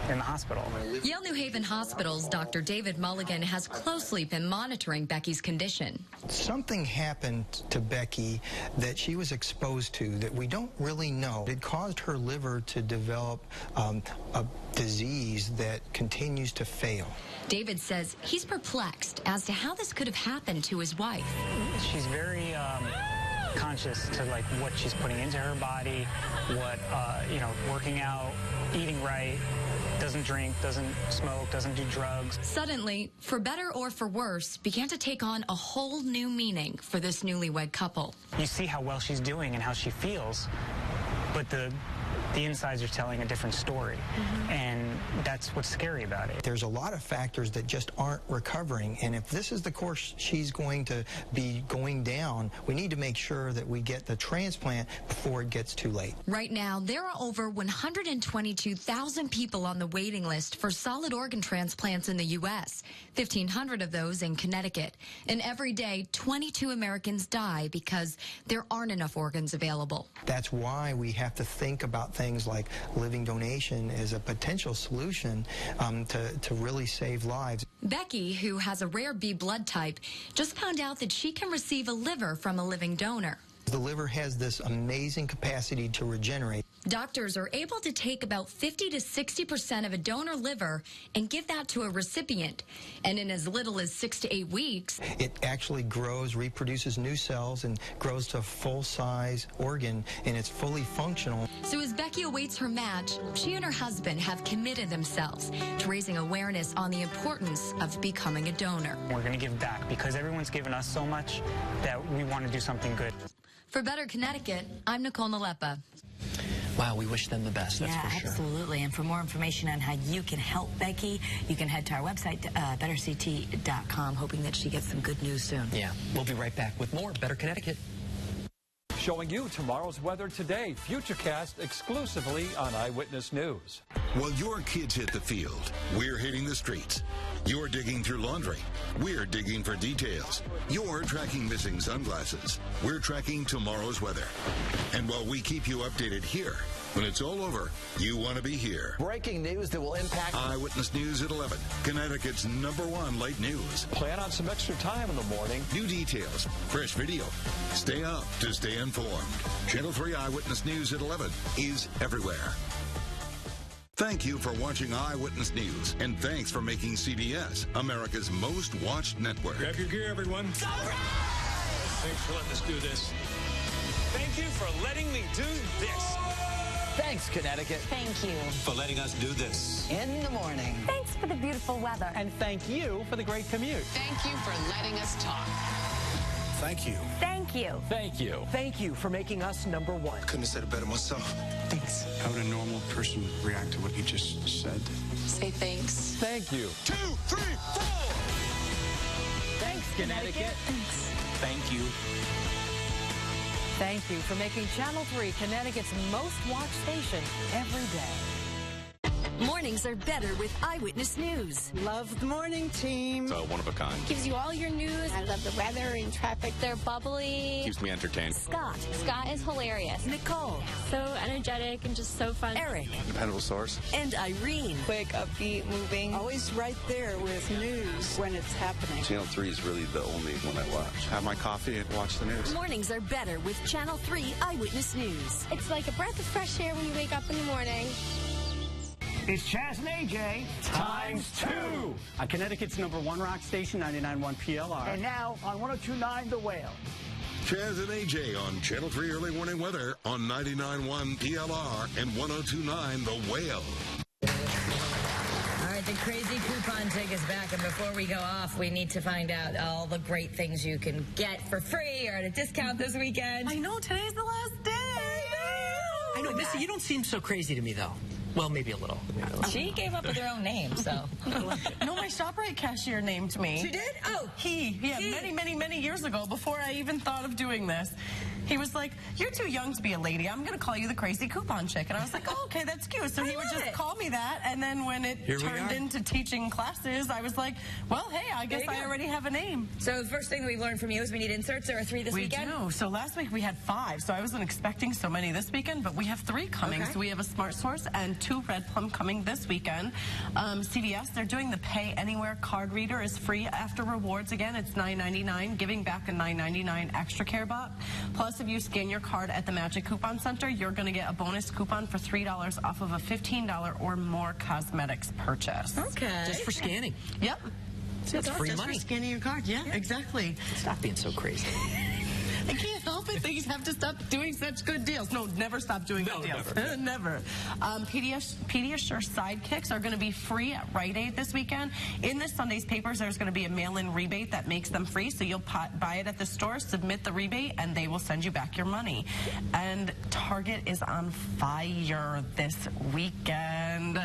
in the hospital. Yale New Haven Hospital's Dr. David Mulligan has closely been monitoring Becky's condition. Something happened to Becky that she was exposed to that we don't really know. It caused her liver to develop a disease that continues to fail. David says he's perplexed as to how this could have happened to his wife. She's very conscious to what she's putting into her body, what working out, eating right, doesn't drink, doesn't smoke, doesn't do drugs. Suddenly, for better or for worse, began to take on a whole new meaning for this newlywed couple. You see how well she's doing and how she feels, but the insides are telling a different story, and that's what's scary about it. There's a lot of factors that just aren't recovering, and if this is the course she's going to be going down, we need to make sure that we get the transplant before it gets too late. Right now, there are over 122,000 people on the waiting list for solid organ transplants in the U.S., 1,500 of those in Connecticut. And every day, 22 Americans die because there aren't enough organs available. That's why we have to think about things like living donation as a potential solution to really save lives. Becky, who has a rare B blood type, just found out that she can receive a liver from a living donor. The liver has this amazing capacity to regenerate. Doctors are able to take about 50 to 60% of a donor liver and give that to a recipient. And in as little as 6 to 8 weeks, it actually grows, reproduces new cells, and grows to a full-size organ, and it's fully functional. So as Becky awaits her match, she and her husband have committed themselves to raising awareness on the importance of becoming a donor. We're going to give back because everyone's given us so much that we want to do something good. For Better Connecticut, I'm Nicole Nalepa. Wow, we wish them the best, that's for sure. Absolutely. And for more information on how you can help Becky, you can head to our website, betterct.com, hoping that she gets some good news soon. Yeah, we'll be right back with more Better Connecticut. Showing you tomorrow's weather today, Futurecast exclusively on Eyewitness News. While your kids hit the field, we're hitting the streets. You're digging through laundry. We're digging for details. You're tracking missing sunglasses. We're tracking tomorrow's weather. And while we keep you updated here, when it's all over, you want to be here. Breaking news that will impact Eyewitness News at 11, Connecticut's #1 late news. Plan on some extra time in the morning. New details, fresh video. Stay up to stay informed. Channel 3 Eyewitness News at 11 is everywhere. Thank you for watching Eyewitness News, and thanks for making CBS America's most watched network. Grab your gear, everyone. Thanks for letting us do this. Thank you for letting me do this. Thanks, Connecticut. Thank you. For letting us do this. In the morning. Thanks for the beautiful weather. And thank you for the great commute. Thank you for letting us talk. Thank you. Thank you. Thank you. Thank you for making us #1. Couldn't have said it better myself. Thanks. How would a normal person react to what you just said? Say thanks. Thank you. 2, 3, 4. Thanks, Connecticut. Thanks. Thank you. Thank you for making Channel 3 Connecticut's most watched station every day. Mornings are better with Eyewitness News. Love the morning team. It's one of a kind. Gives you all your news. I love the weather and traffic. They're bubbly. Keeps me entertained. Scott. Scott is hilarious. Nicole. So energetic and just so fun. Eric. Dependable source. And Irene. Quick, upbeat, moving. Always right there with news when it's happening. Channel 3 is really the only one I watch. Have my coffee and watch the news. Mornings are better with Channel 3 Eyewitness News. It's like a breath of fresh air when you wake up in the morning. It's Chaz and AJ ×2 on Connecticut's #1 rock station, 99.1 PLR. And now on 102.9 The Whale. Chaz and AJ on Channel 3 Early Morning Weather on 99.1 PLR and 102.9 The Whale. All right, the crazy coupon tick is back, and before we go off, we need to find out all the great things you can get for free or at a discount this weekend. I know, today's the last day. I know, Missy, you don't seem so crazy to me, though. Well, maybe a little. She gave up with her own name, so. No, my ShopRite cashier named me. She did? Oh. He. Many years ago, before I even thought of doing this. He was like, "You're too young to be a lady. I'm going to call you the crazy coupon chick." And I was like, "Oh, okay, that's cute." So he would just call me that. And then when it turned into teaching classes, I was like, well, hey, I guess I already have a name. So the first thing that we've learned from you is we need inserts. There are 3 this weekend? We do. So last week we had 5. So I wasn't expecting so many this weekend, but we have 3 coming. Okay. So we have a Smart Source and 2 Red Plum coming this weekend. CVS, they're doing the Pay Anywhere card reader is free after rewards. Again, it's $9.99, giving back a $9.99 extra care box. Plus, if you scan your card at the Magic Coupon Center, you're going to get a bonus coupon for $3 off of a $15 or more cosmetics purchase. Okay. Just for scanning. Yep. That's free just money. for scanning your card. Yeah, exactly. Stop being so crazy. I can't help it. Things have to stop doing such good deals. No, never stop doing good deals. Never. Pediasure sidekicks are going to be free at Rite Aid this weekend. In this Sunday's papers, there's going to be a mail-in rebate that makes them free. So you'll buy it at the store, submit the rebate, and they will send you back your money. And Target is on fire this weekend.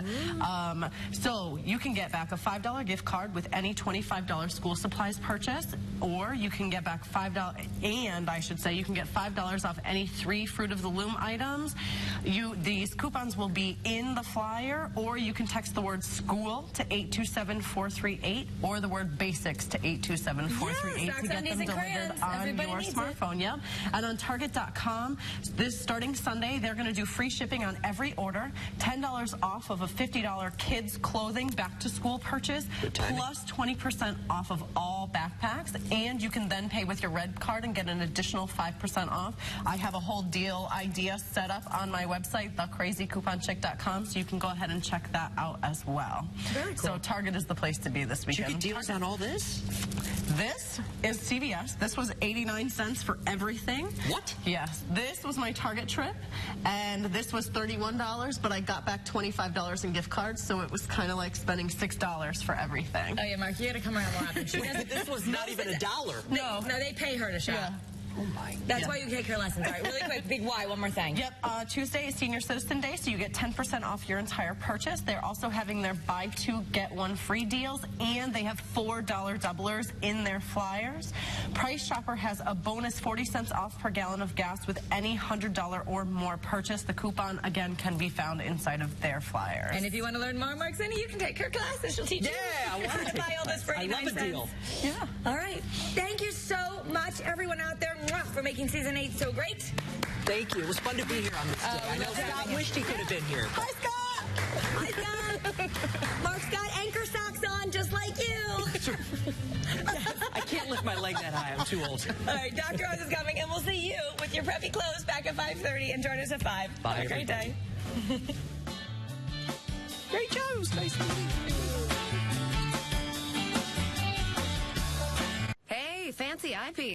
So you can get back a $5 gift card with any $25 school supplies purchase, or you can get back $5, and I should say you can get $5 off any 3 Fruit of the Loom items. These coupons will be in the flyer, or you can text the word school to 827-438 or the word basics to 827-438 to get them delivered on your smartphone. Yep. And on Target.com, this starting Sunday, they're going to do free shipping on every order, $10 off of a $50 kids clothing back to school purchase, plus 20% off of all backpacks, and you can then pay with your red card and get an additional 5% off. I have a whole deal idea set up on my website, thecrazycouponchick.com, so you can go ahead and check that out as well. Very cool. So Target is the place to be this weekend. Did you get deals on all this? This is CVS. This was 89 cents for everything. What? Yes. This was my Target trip, and this was $31, but I got back $25 in gift cards, so it was kind of like spending $6 for everything. Oh, yeah, Mark, you got to come around more often. This was not even $1. No, they pay her to shop. Yeah. Oh my. That's why you take her lessons. All right, really quick, big why, one more thing. Yep, Tuesday is Senior Citizen Day, so you get 10% off your entire purchase. They're also having their buy 2, get 1 free deals, and they have $4 doublers in their flyers. Price Chopper has a bonus 40 cents off per gallon of gas with any $100 or more purchase. The coupon, again, can be found inside of their flyers. And if you want to learn more, Mark Zenny, you can take her classes. She'll teach you. I want to buy all this for 89 cents. I love a deal. Yeah. All right. Thank you so much, everyone out there, for making Season 8 so great. Thank you. It was fun to be here on this day. I know Scott wished he could have been here. Hi, Scott. Hi, Scott. Mark's got anchor socks on, just like you. I can't lift my leg that high. I'm too old. All right, Dr. Oz is coming, and we'll see you with your preppy clothes back at 5:30, and join us at 5. Bye, Have a great day. Great shows. Nice to meet you. Hey, fancy eyepiece.